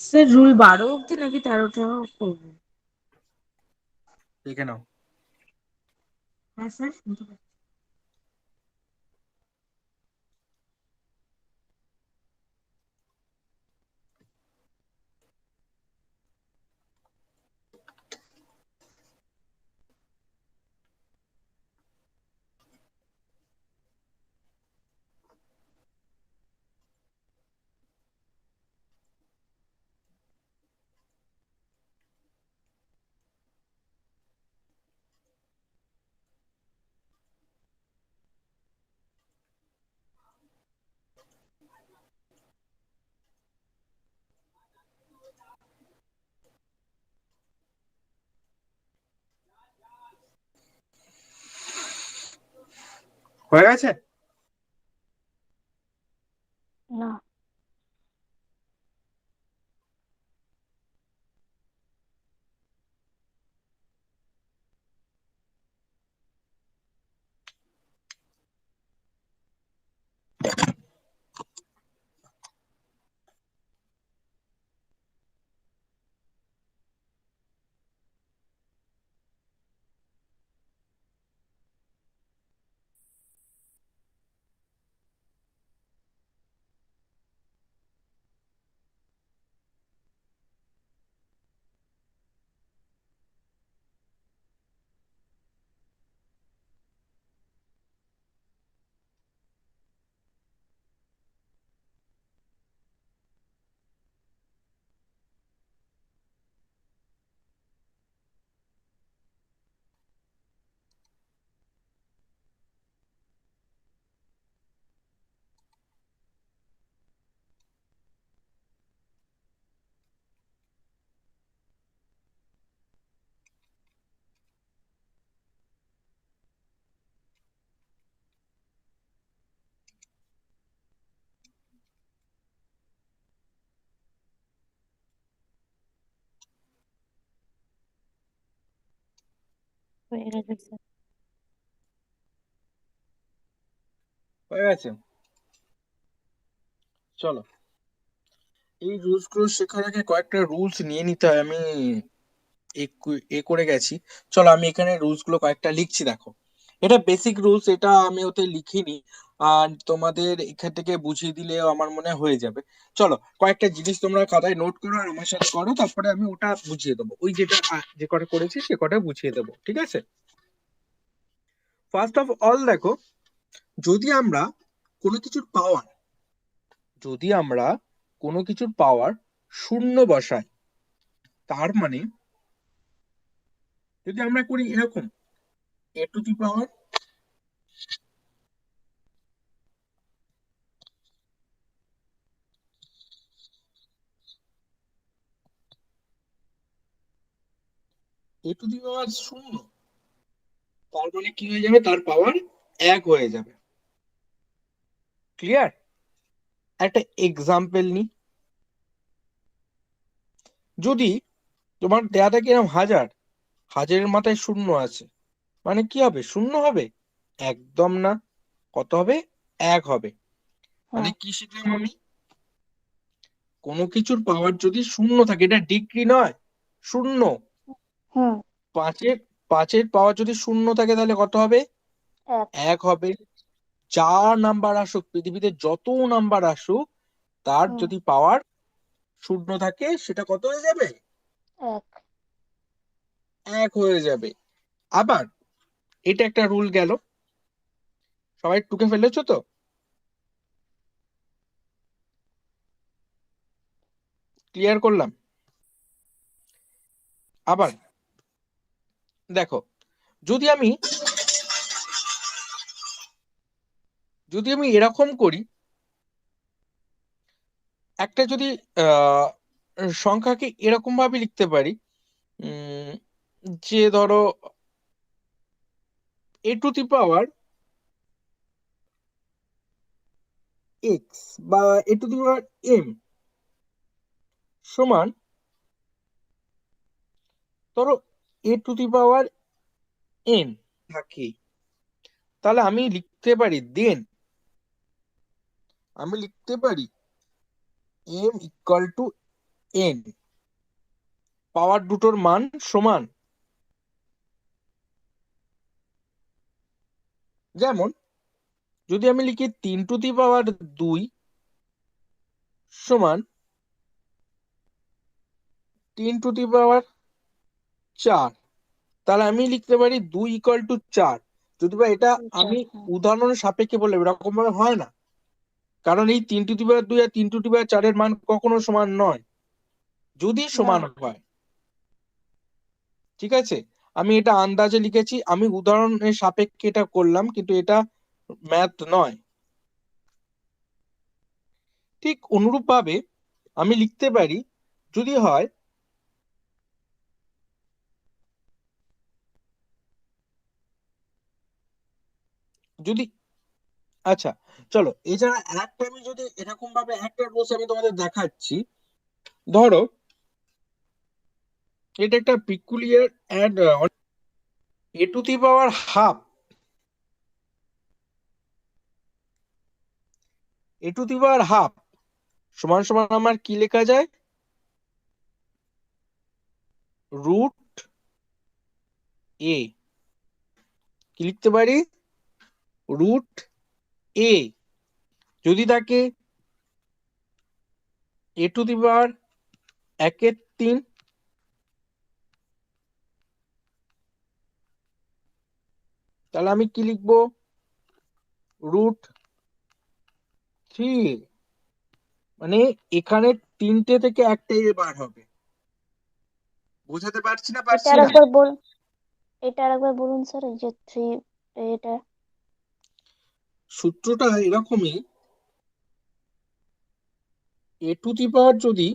স্যার রুল 12 অব্দি নাকি 13টাও করবো? দেখে নাও। হ্যাঁ স্যার শুনতে পাচ্ছি। হয়ে গেছে? না। হয়ে গেছে স্যার। হয়ে গেছে। চলো, এই রুলস গুলো শেখার আগে কয়েকটা রুলস নিয়ে নিতে হয়। আমি করে গেছি। চলো আমি এখানে রুলস গুলো কয়েকটা লিখছি, দেখো। এটা বেসিক রুলস, এটা আমি ওতে লিখিনি, আর তোমাদের এখান থেকে বুঝিয়ে দিলেও আমার মনে হয় হয়ে যাবে। চলো কয়েকটা জিনিস তোমরা খাতায় নোট করো আর আমার সাথে করো, তারপরে আমি ওটা বুঝিয়ে দেবো। ওই যেটা যে কটা করেছি সে কটা বুঝিয়ে দেবো, ঠিক আছে? ফার্স্ট অফ অল দেখো, যদি আমরা কোনো কিছুর পাওয়ার যদি আমরা কোনো কিছুর পাওয়ার শূন্য বসাই, তার মানে যদি আমরা করি এরকম এ টু দি পাওয়ার শূন্য, তার মানে কি হয়ে যাবে? তার পাওয়ার 1 হয়ে যাবে। ক্লিয়ার? একটা এক্সাম্পল নি। যদি তোমার দেয়া থাকে এরকম হাজার, হাজারের মাথায় শূন্য আছে, মানে কি হবে? শূন্য হবে? একদম না। কত হবে? 1 হবে। মানে হ্যাঁ। কি শিখলাম আমি? কোনো কিছুর পাওয়ার যদি শূন্য থাকে, এটা ডিগ্রি নয়, শূন্য। হুম। পাঁচের পাঁচের পাওয়ার যদি শূন্য থাকে তাহলে কত হবে? 1। 1 হবে। যা নাম্বার আসুক, পৃথিবীতে যত নাম্বার আসুক, তার হুম। যদি পাওয়ার শূন্য থাকে সেটা কত হয়ে যাবে? 1। 1 হয়ে যাবে। আবার এটা একটা রুল গেল, সবাই টুকে ফেলেছো তো? ক্লিয়ার করলাম? আবার দেখো, যদি আমি এরকম করি, একটা যদি আহ সংখ্যাকে এরকম ভাবে লিখতে পারি, উম, যে ধরো a to the power x বা এ টু দি পাওয়ার এম সমান, ধরো a to the power N থাকে, তাহলে আমি লিখতে পারি আমি লিখতে পারি এম ইকুয়াল টু এন, পাওয়ার দুটোর মান সমান। যেমন যদি আমি লিখি 3^2 সমান 3^4, তাহলে আমি লিখতে পারি 2 = 4। যদি বা এটা আমি হ্যাঁ উদাহরণের সাপেক্ষে বললে এরকম ভাবে হয় না, কারণ এই 3^2 আর 3^4 মান কখনো সমান নয়। যদি না সমান হয়, ঠিক আছে, আমি এটা আন্দাজে লিখেছি, আমি উদাহরণের সাপেক্ষে এটা করলাম, কিন্তু এটা ম্যাথ নয়। ঠিক অনুরূপ ভাবে আমি লিখতে পারি যদি হয় যদি আচ্ছা, চলো এছাড়া একটা আমি যদি এরকম ভাবে একটা রোজ আমি তোমাদের দেখাচ্ছি। ধরো এটা একটা পিকুলিয়ার অ্যান্ড a^12 a^12 সমান সমান আমার কি লেখা যায়? √a। কি লিখতে পারি? √a। যদি থাকে a^1/3, তাহলে আমি কি লিখবো? √3। মানে এখানে 3টে থেকে একটা এ বার হবে। বোঝাতে পারছি না এটা পারছি না? আরেকবার বল, এটা আরেকবার বলুন স্যার, এই যে 3, এটা সূত্রটা এরকমই, যদি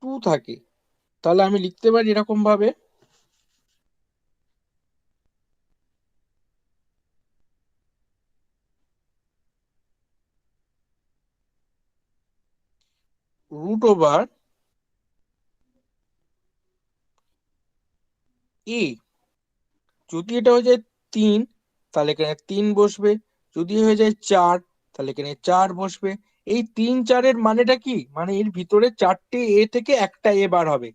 2 থাকে তাহলে আমি লিখতে পারি এরকম ভাবে √a। যদি এটা হয়ে যায় 3, তাহলে এখানে 3 বসবে। যদি হয়ে যায় 4, তাহলে এখানে 4 বসবে। এই 3, 4 মানেটা কি? মানে এর ভিতরে 4টে এ থেকে একটা এ বার হবে।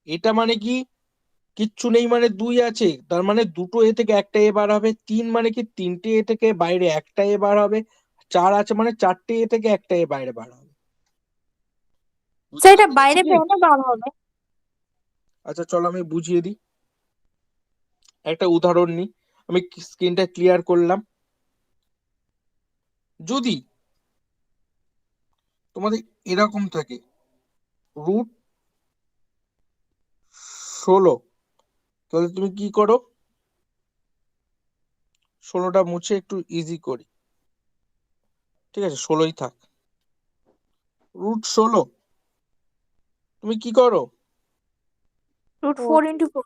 এটা মানে কি? কিচ্ছু নেই মানে 2 আছে, তার মানে দুটো এ থেকে একটা এ বার হবে। 3 মানে কি? 3টে এ থেকে বাইরে একটা এ বার হবে। 4 আছে মানে 4টে এ থেকে একটা এ বাইরে বার হবে। স্যার বুঝতে এটা পেরেছি বাইরে কি? বেরোলে বার হবে। আচ্ছা চলো আমি বুঝিয়ে দিই। একটা উদাহরণ নিই, আমি স্ক্রিনটা ক্লিয়ার করলাম। যদি তোমাদের এরকম থাকে √16, তাহলে তুমি কি করো? 16টা মুছে একটু ইজি করি, ঠিক আছে, 16ই থাক। √16 তুমি কি করো? রুট 4, 4 × 4।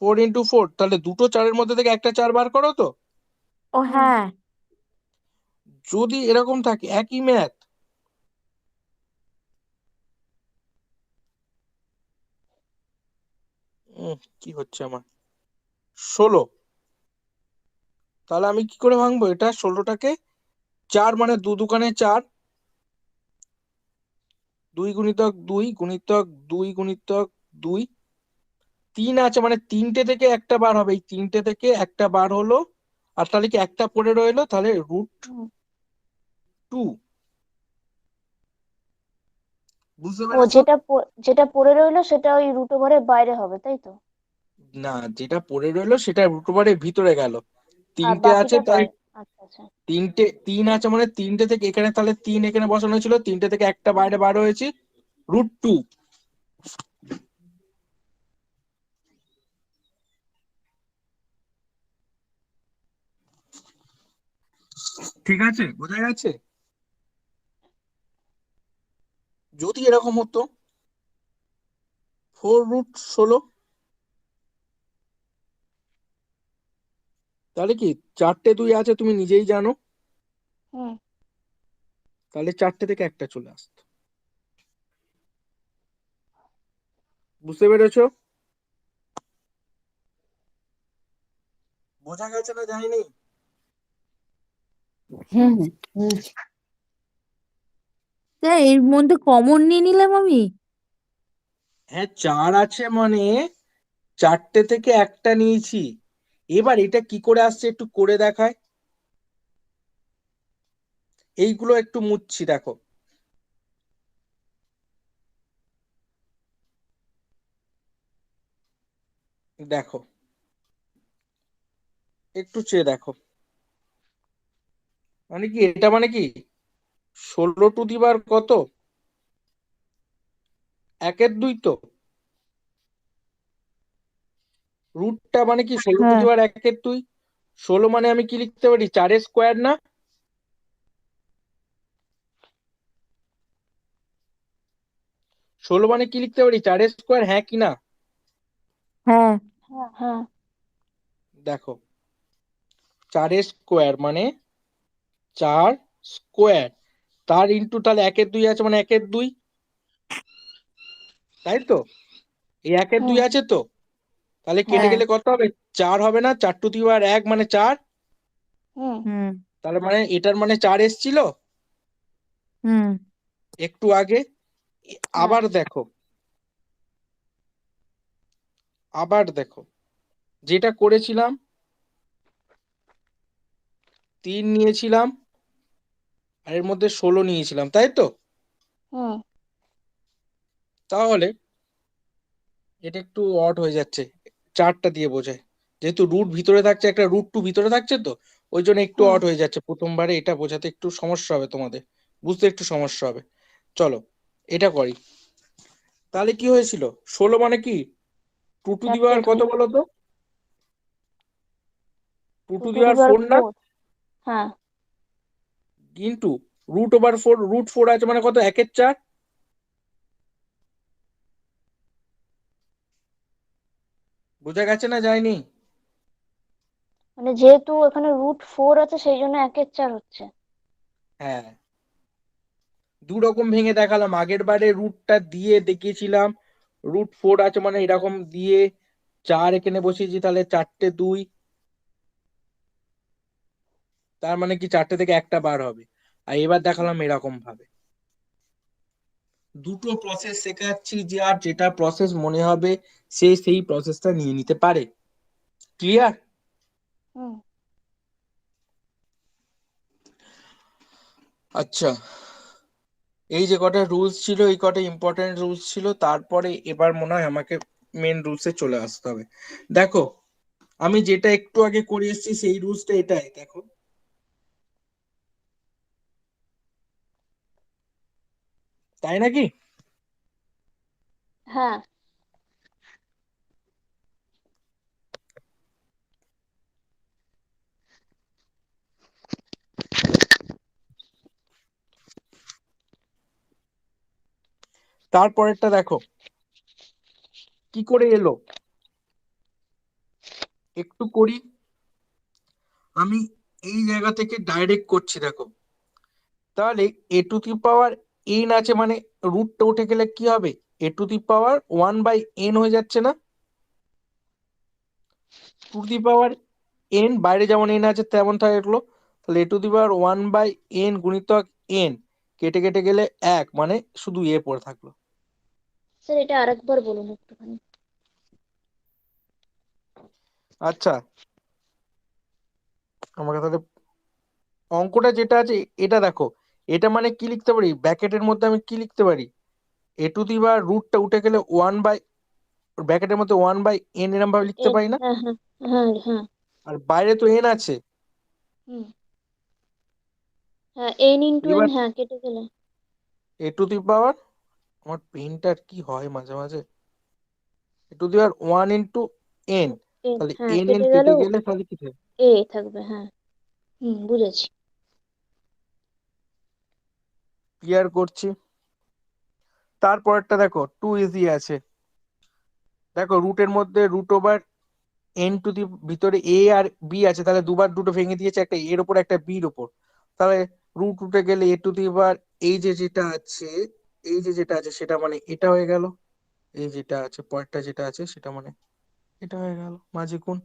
4 × 4, তাহলে দুটো 4-এর মধ্যে থেকে একটা 4 বার করো তো। ও হ্যাঁ। যদি এরকম থাকে একই ম্যাথ, কি হচ্ছে আমার, 16, তাহলে আমি কি করে ভাঙবো এটা? 16টাকে 4 মানে 2 দুগুণে 4, 2 × 2 × 2 × 2, 3 আছে মানে 3টে থেকে একটা বার হবে। এই 3টে থেকে একটা বার হলো, আর তাহলে কি একটা পড়ে রইলো, তাহলে √2। বুঝতে ও পেরেছো? যেটা পড়ে রইলো সেটা ওই রুট ওভারের বাইরে হবে, তাই তো? না, যেটা পড়ে রইলো সেটা √এর ভিতরে গেল। আর 3টে আছে বাকিটা তাই বাইরে। আচ্ছা আচ্ছা। 3 আছে মানে 3টে থেকে এখানে, তাহলে 3 এখানে বসানো ছিল, 3টে থেকে একটা বাইরে বার হয়েছে, √2। ঠিক আছে, বোঝা গেছে? যদি এরকম হতো 4√16, তাহলে কি 4টে 2 আছে তুমি নিজেই জানো, হুম। তাহলে 4টে থেকে একটা চলে আসতো। বুঝতে পেরেছো? বোঝা গেছে না? যায়নি? হ্যাঁ হ্যাঁ। স্যার এর মধ্যে কমন নিয়ে নিলাম আমি। হ্যাঁ, 4 আছে মানে 4টে থেকে একটা নিয়েছি। এবার এটা কি করে আসছে একটু করে দেখায়। এইগুলো একটু মুছছি, দেখো। দেখো, একটু চেয়ে দেখো। মানে কি এটা, মানে কি 16 কত, 1/2 তো। রুটটা মানে কি 16 হ্যাঁ 1/2। 16 মানে আমি কি লিখতে পারি, 4 স্কোয়ার না? 16 মানে কি লিখতে পারি, 4 স্কোয়ার, হ্যাঁ কি না? হ্যাঁ হ্যাঁ হ্যাঁ দেখো, 4 স্কোয়ার মানে 4 স্কোয়ার, তার ইন্টু তাহলে 1/2 আছে মানে 1/2, তাই তো? এই 1/2 হুম আছে তো, তাহলে কেটে হ্যাঁ গেলে কত হবে, 4 হবে না? 4 মানে 4। হুম হুম তাহলে মানে এটার মানে 4 এসছিল হুম একটু আগে। হ্যাঁ আবার দেখো, আবার দেখো, যেটা করেছিলাম 3 নিয়েছিলাম আর এর মধ্যে 16 নিয়েছিলাম, তাই তো? হুম তাহলে এটা একটু অড হয়ে যাচ্ছে, 4টা দিয়ে বোঝায়। যেহেতু রুট ভিতরে থাকছে, একটা রুট 2 ভিতরে থাকছে, তো ওই জন্য একটু হুম অড হয়ে যাচ্ছে প্রথমবারে। এটা বোঝাতে একটু সমস্যা হবে তোমাদের, বুঝতে একটু সমস্যা হবে। চলো এটা করি। তাহলে কি হয়েছিল, 16 মানে কি 2 টু দি চারটে পাওয়ার কত দুই বলো তো, 2 টু টু টু দি দি পাওয়ার পাওয়ার 4 না? 4। হ্যাঁ কিন্তু √4, √4 আছে মানে কত, 1/4। বোঝা গেছে না, যায়নি? মানে যেহেতু এখানে √4 আছে সেই জন্য 1/4 হচ্ছে। হ্যাঁ, দু রকম ভেঙে দেখালাম। আগের বারে রুটটা দিয়ে দেখিয়েছিলাম, √4 আছে মানে এরকম দিয়ে 4 এখানে বসিয়েছি, তাহলে 4টে 2, তার মানে কি 4টে থেকে একটা বার হবে। আর এবার দেখালাম এরকম ভাবে। দুটো প্রসেস শেখাচ্ছি, যে আর যেটা প্রসেস মনে হবে সে সেই প্রসেসটা নিয়ে নিতে পারে। ক্লিয়ার? হুম আচ্ছা, এই যে কটা রুলস ছিল, এই কটা ইম্পর্টেন্ট রুলস ছিল, তারপরে এবার মনে হয় আমাকে মেন রুলসে চলে আসতে হবে। দেখো, আমি যেটা একটু আগে করে এসেছি সেই রুলসটা এটাই, দেখো। তাই নাকি? হ্যাঁ তারপরেরটা দেখো কি করে এলো, একটু করি। আমি এই জায়গা থেকে ডাইরেক্ট করছি, দেখো। তাহলে a two the power n আছে মানে রুটটা উঠে গেলে কি হবে, a two the power 1/n হয়ে যাচ্ছে না? 2 টু দি পাওয়ার n, বাইরে যেমন n আছে তেমন থাকলো। তাহলে a two the power 1/n গুণিতক n, কেটে কেটে গেলে 1, মানে শুধু এ পড়ে থাকলো। স্যার, এটা আরেকবার বলুন একটুখানি। আচ্ছা, আমাকে তাহলে অঙ্কটা যেটা আছে এটা দেখো। এটা মানে কি লিখতে পারি, ব্র্যাকেটের মধ্যে আমি কি লিখতে পারি, a টু দি পাওয়ার রুটটা উঠে গেলে 1/, ব্র্যাকেটের মধ্যে 1/n এরম ভাবে লিখতে এন, পারি না? হ্যাঁ হ্যাঁ হ্যাঁ হ্যাঁ। আর বাইরে তো n আছে। হুম হ্যাঁ, n × n, এবার হ্যাঁ কেটে গেলে। a টু দি পাওয়ার, আমার পেনটার কি হয় মাঝে মাঝে, a two the power 1 × n, n, তাহলে হ্যাঁ n কেটে কেটে গেলেও গেলে তাহলে কি থাকে? থাকবে। হ্যাঁ বুঝেছি। ক্লিয়ার করছি। তারপরটা দেখো, 2 ইজি আছে। দেখো, রুটের মধ্যে √n টু দি ভিতরে a আর b আছে, তাহলে দুবার দুটো ভেঙে দিয়েছে, একটা এর উপর একটা বির উপর। তাহলে রুট উঠে গেলে a টু দি পাওয়ার, এই যে যেটা আছে, এই যে যেটা আছে সেটা মানে এটা হয়ে গেল। এই যেটা আছে পরেরটা যেটা আছে সেটা মানে এটা হয়ে গেল মাঝে কোণ।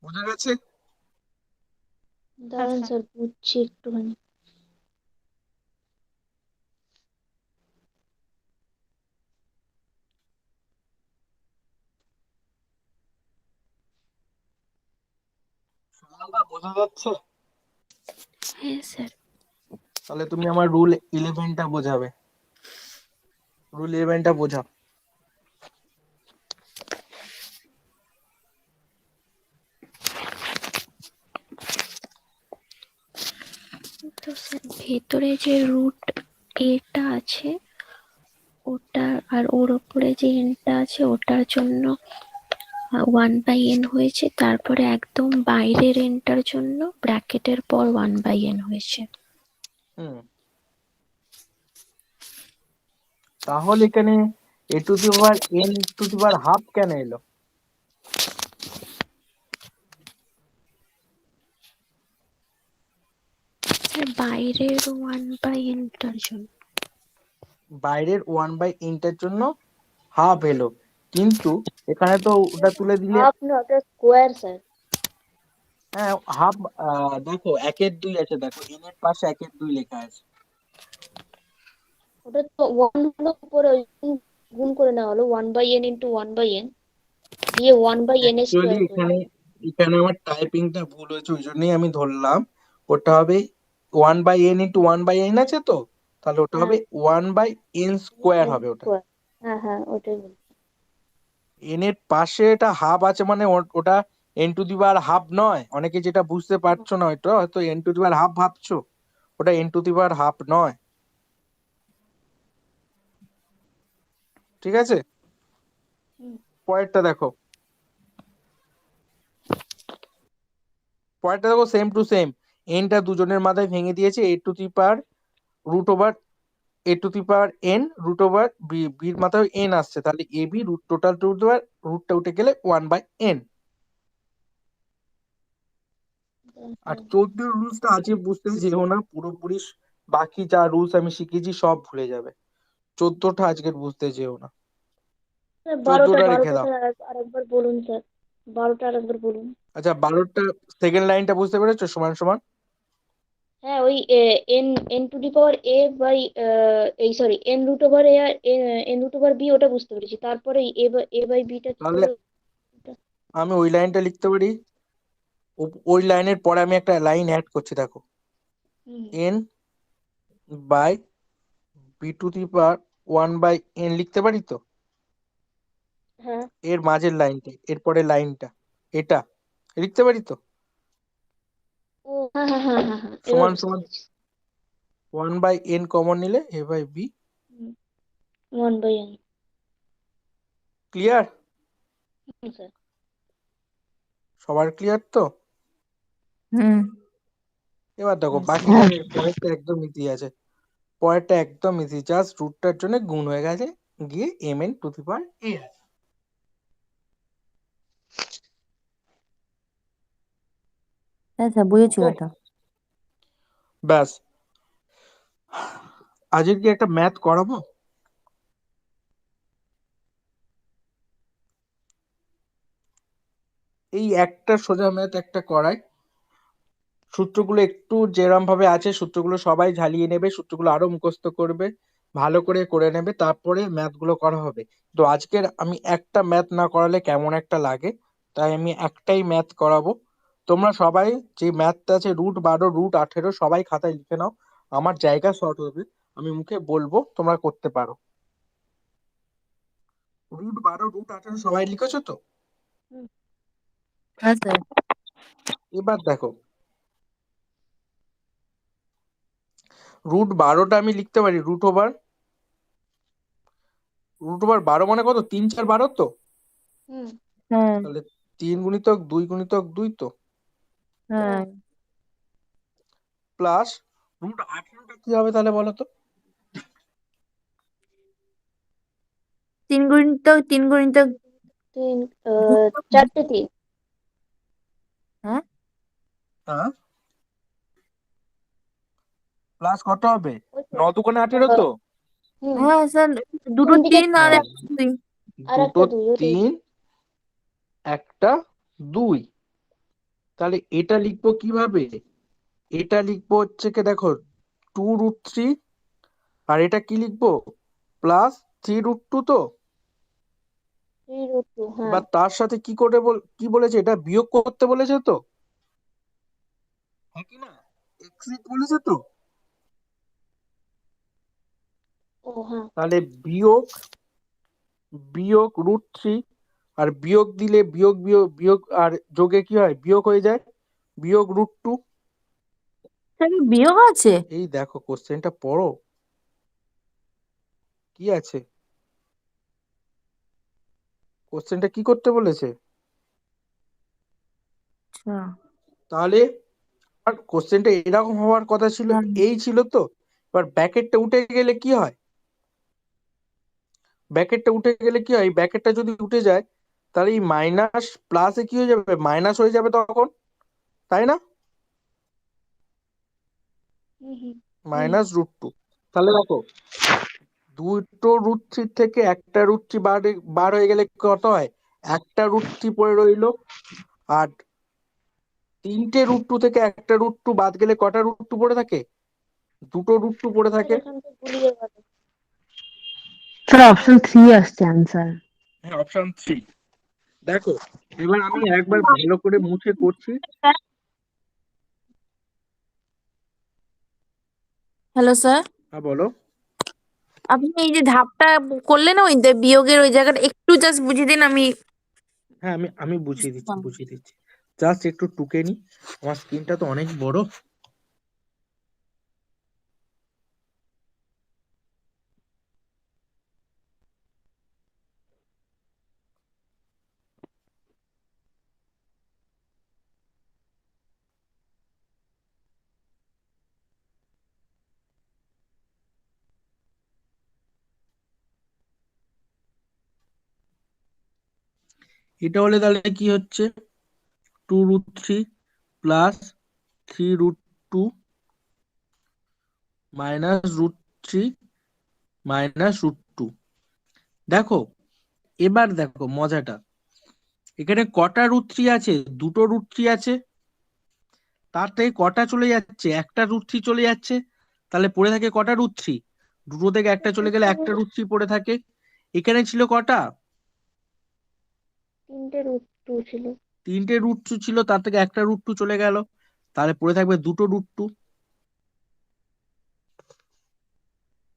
বোঝা গেছে? দাঁড়ান আচ্ছা স্যার, বুঝছি একটুখানি। সোনালদা, বোঝা যাচ্ছে? হ্যাঁ স্যার। তাহলে তুমি আমার রুল 11টা বোঝাবে। রুল 11টা বোঝাও। তো স্যার ভেতরে যে রুট এটা আছে ওটা, আর ওর ওপরে যে এনটা আছে ওটার জন্য 1/n হয়েছে, তারপরে একদম বাইরের এনটার জন্য ব্র্যাকেটের পর 1/n হয়েছে। হুম, তাহলে এখানে a⁴n½ কেন এলো? স্যার বাইরের 1/nটার জন্য। বাইরের 1/nটার জন্য হাফ এলো, কিন্তু এখানে তো ওটা তুলে দিলে। হাফ না, ওটা স্কোয়ার স্যার। হ্যাঁ, হাফ। দেখো 1/2 আছে, দেখো n এর পাশে 1/2 লেখা আছে। ওটা তো 1 হলো, উপরে ওই গুণ করে নেওয়া হলো 1/n ইন্টু 1/n, দিয়ে 1/n এর অ্যাকচুয়ালি স্কোয়ার করে। এখানে এখানে আমার টাইপিংটা ভুল হয়েছে, ওই জন্যই আমি ধরলাম ওটা হবে 1/n ইন্টু 1/n আছে তো, তাহলে ওটা হবে হ্যাঁ, 1/n² n হবে ওটা। স্কোয়ার। হ্যাঁ হ্যাঁ, ওটাই বলছি। n এর পাশে এটা হাফ আছে, মানে ওটা n² নয়। অনেকে যেটা বুঝতে পারছো না, ওইটা হয়তো n² ভাবছো, ওটা n² নয়। ঠিক আছে, হুম। পরেরটা দেখো। পরেরটা দেখো, সেম টু সেম। এনটা দুজনের মাথায় ভেঙে দিয়েছে, a⁴n√n√bর মাথায় n আসছে, তাহলে ab টোটাল রুটটা উঠে গেলে 1/n। আর 14 রুলসটা আজকে বুঝতে যেও না, পুরোপুরি বাকি যা রুলস আমি শিখেছি সব ভুলে যাবে। 14টা আজকের বুঝতে যেও না, স্যার 12টা 14টা রেখে 12টা দাও। স্যার, আরেকবার বলুন স্যার, 12টা আরেকবার বলুন। আচ্ছা, 12টা সেকেন্ড লাইনটা বুঝতে পেরেছো? সমান সমান। হ্যাঁ, ওই N N to the power A by, এই sorry, N root over A R N root over B, ওটা বুঝতে পেরেছি। তারপরে এ বাই বিটা কি তাহলে করে ওটা? আমি ওই লাইনটা লিখতে পারি, ওই লাইনের পরে আমি একটা লাইন অ্যাড করছি, দেখো। হুম। n বাই b⁴1/n লিখতে পারি তো? হ্যাঁ। এর মাঝের লাইনটা, এরপরে লাইনটা, এটা লিখতে পারি তো? ও হ্যাঁ হ্যাঁ হ্যাঁ হ্যাঁ হ্যাঁ, এবার সমান বুঝতে সমান পেরেছি। 1/n কমন নিলে a/b। 1/n। ক্লিয়ার? স্যার। সবার ক্লিয়ার তো? হুম এবার দেখো Yes. বাকিটা, পরেরটা একদম ইজি আছে। পরেরটা একদম ইজি, জাস্ট রুটটার জন্য গুণ হয়ে গেছে, গিয়ে mn² আছে। আচ্ছা বুঝেছি ওকে, ওটা। ব্যাস। আজকে কি একটা ম্যাথ করাবো? এই একটা সোজা ম্যাথ একটা করাই। সূত্রগুলো একটু যেরম ভাবে আছে, সূত্রগুলো সবাই ঝালিয়ে নেবে, সূত্রগুলো আরো মুখস্থ করবে, ভালো করে নেবে, তারপরে ম্যাথ গুলো করা হবে। তো আজকের আমি একটা ম্যাথ না করালে কেমন একটা লাগে, তাই আমি একটাই ম্যাথ করাবো। তোমরা সবাই যে ম্যাথটা আছে √12 √18 সবাই খাতায় লিখে নাও, আমার জায়গা শর্ট হবে, আমি মুখে বলবো, তোমরা করতে পারো। √12 √18 সবাই লিখেছো তো? হ্যাঁ স্যার। এবার দেখো, √12টা আমি লিখতে পারি √12 মানে কত? 3 4 12 তো? হুম। হ্যাঁ তাহলে 3 × 2 × 2 তো, হ্যাঁ প্লাস √18টা কি হবে তাহলে বলো তো? 3 × 3 × তিন, গুণ- 4টে 3। হ্যাঁ হ্যাঁ, প্লাস কত হবে? ওই তো, 9 × 2 = 18 তো? হুম, হ্যাঁ স্যার, দুটো কোন দিকে 3 আর হ্যাঁ, একটা 2। আর দুটো একটা 2, ওটাই। 3 একটা 2, তাহলে এটা লিখবো কিভাবে? এটা লিখবো হচ্ছে কি দেখো 2√3, আর এটা কি লিখবো প্লাস 3√2 তো। 3√2, হ্যাঁ। এবার তার সাথে কি করে কি বলেছে, এটা বিয়োগ করতে বলেছে তো, হ্যাঁ কি না, এক্সিট বলেছে তো। ও হ্যাঁ। তাহলে বিয়োগ বিয়োগ √3, আর বিয়োগ দিলে বিয়োগ বিয়োগ বিয়োগ আর যোগে কি হয়, বিয়োগ হয়ে যায়, বিয়োগ √2। স্যার বিয়োগ আছে? এই দেখো কোশ্চেনটা পড়ো কি আছে, কোশ্চেনটা কি করতে বলেছে। আচ্ছা। তাহলে আর কোশ্চেনটা এরকম হওয়ার কথা ছিল, হ্যাঁ। এই ছিল তো। এবার ব্র্যাকেটটা উঠে গেলে কি হয়, ব্র্যাকেটটা উঠে গেলে কি হয়, এই ব্র্যাকেটটা যদি উঠে যায় তাহলে এই মাইনাস প্লাসে কি হয়ে যাবে, মাইনাস হয়ে যাবে তখন, তাই না, হুম হুম -√2। তাহলে দেখো দুটো √3 থেকে একটা √3 বার হয়ে গেলে কত হয়, একটা √3 পড়ে রইলো। আর 3টে √2 থেকে একটা √2 বাদ গেলে কটা √2 পড়ে থাকে, দুটো √2 পড়ে স্যার থাকে। এখানটা গুলিয়ে গেল। স্যার অপশন 3 আসছে আনসার। হ্যাঁ, অপশন 3। দেখো এবার আমি একবার ভালো করে মুছে করছি। হ্যালো স্যার, হ্যাঁ বলো। আপনি এই যে ধাপটা করলেন ওই বিয়োগের ওই জায়গাটা একটু জাস্ট বুঝিয়ে দিন, আমি হ্যাঁ আমি আমি বুঝিয়ে বুঝতে দিচ্ছি পারবো। বুঝিয়ে দিচ্ছি, জাস্ট একটু টুকে নি, আমার স্ক্রিনটা তো অনেক বড়। এটা হলে তাহলে কি হচ্ছে, 2√3 প্লাস 3√2 -√3 -√2। দেখো এবার দেখো মজাটা, এখানে কটা √3 আছে, দুটো √3 আছে, তার থেকে কটা চলে যাচ্ছে, একটা √3 চলে যাচ্ছে, তাহলে পড়ে থাকে কটা √3, দুটো থেকে একটা চলে গেলে একটা √3 পড়ে থাকে। এখানে ছিল কটা, 3টে√2 ছিল। 3টে √2 ছিল, তার থেকে একটা √2 চলে গেল, তাহলে পড়ে থাকবে দুটো √2।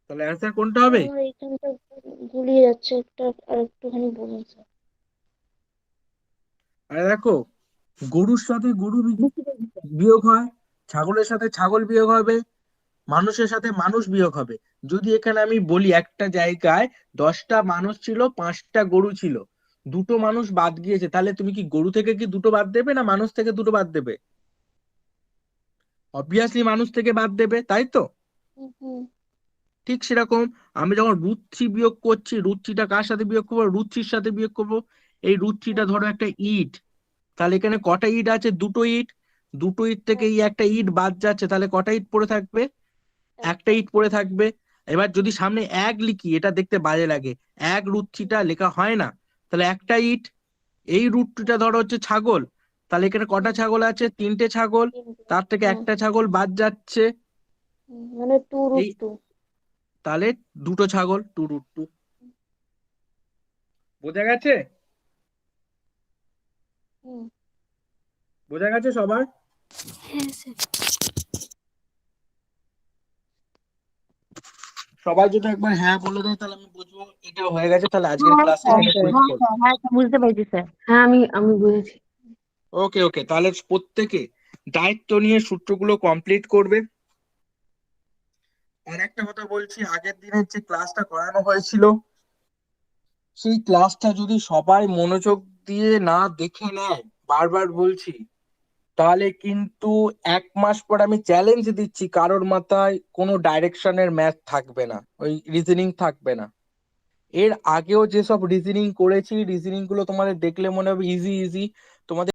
তাহলে অ্যান্সার কোনটা স্যার হবে, আমার এইখানটা গুলিয়ে যাচ্ছে, একটা আর একটুখানি বলুন স্যার। আরে দেখো গরুর সাথে গরু বুঝতে পেরেছি স্যার। বিয়োগ হয়, ছাগলের সাথে ছাগল বিয়োগ হবে, মানুষের সাথে মানুষ বিয়োগ হবে। যদি এখানে আমি বলি একটা জায়গায় 10টা মানুষ ছিল, 5টা গরু ছিল, দুটো মানুষ বাদ গিয়েছে, তাহলে তুমি কি গরু থেকে কি দুটো বাদ দেবে না মানুষ থেকে দুটো বাদ দেবে, অবভিয়াসলি মানুষ থেকে বাদ দেবে, তাই তো। হুম হুম ঠিক সেরকম আমি যখন √3 বিয়োগ করছি, √3টা কার সাথে বিয়োগ করবো, √3 সাথে বিয়োগ করবো। এই √3টা ধরো একটা ইট, তাহলে এখানে কটা ইট আছে, দুটো ইট, দুটো ইট থেকে এই একটা ইট বাদ যাচ্ছে, তাহলে কটা ইট পড়ে থাকবে, একটা ইট পড়ে থাকবে। এবার যদি সামনে এক লিখি এটা দেখতে বাজে লাগে, এক √3টা লেখা হয় না, তাহলে একটা ইট। এই √3টা ধরো হচ্ছে ছাগল, তাহলে এখানে কটা ছাগল আছে, 3টে ছাগল, তার থেকে হ্যাঁ। একটা ছাগল বাদ যাচ্ছে, মানে এই 2√2। তাহলে দুটো ছাগল, 2√2। বোঝা গেছে, হুম বোঝা গেছে সবার। হ্যাঁ স্যার। সবাই যদি একবার হ্যাঁ বলে দেয় তাহলে আমি বুঝবো এটা হয়ে গেছে, তাহলে আজকের হ্যাঁ ক্লাস স্যার, এখানে স্যার। শেষ হ্যাঁ করবো। স্যার, হ্যাঁ স্যার, বুঝতে পেরেছি স্যার। হ্যাঁ আমি বুঝেছি। ওকে ওকে, তাহলে প্রত্যেকে দায়িত্ব নিয়ে সূত্রগুলো কমপ্লিট করবে। আর একটা কথা বলছি, আগের দিনের যে ক্লাসটা করানো হয়েছিল সেই ক্লাসটা যদি সবাই মনোযোগ দিয়ে না দেখে নেয়, বারবার বলছি, তাহলে কিন্তু 1 মাস পর আমি চ্যালেঞ্জ দিচ্ছি, কারোর মাথায় কোনো ডাইরেকশনের ম্যাথ থাকবে না, ওই রিজনিং থাকবে না। এর আগেও যেসব রিজনিং করেছি, রিজনিং গুলো তোমাদের দেখলে মনে হবে ইজি ইজি, তোমাদের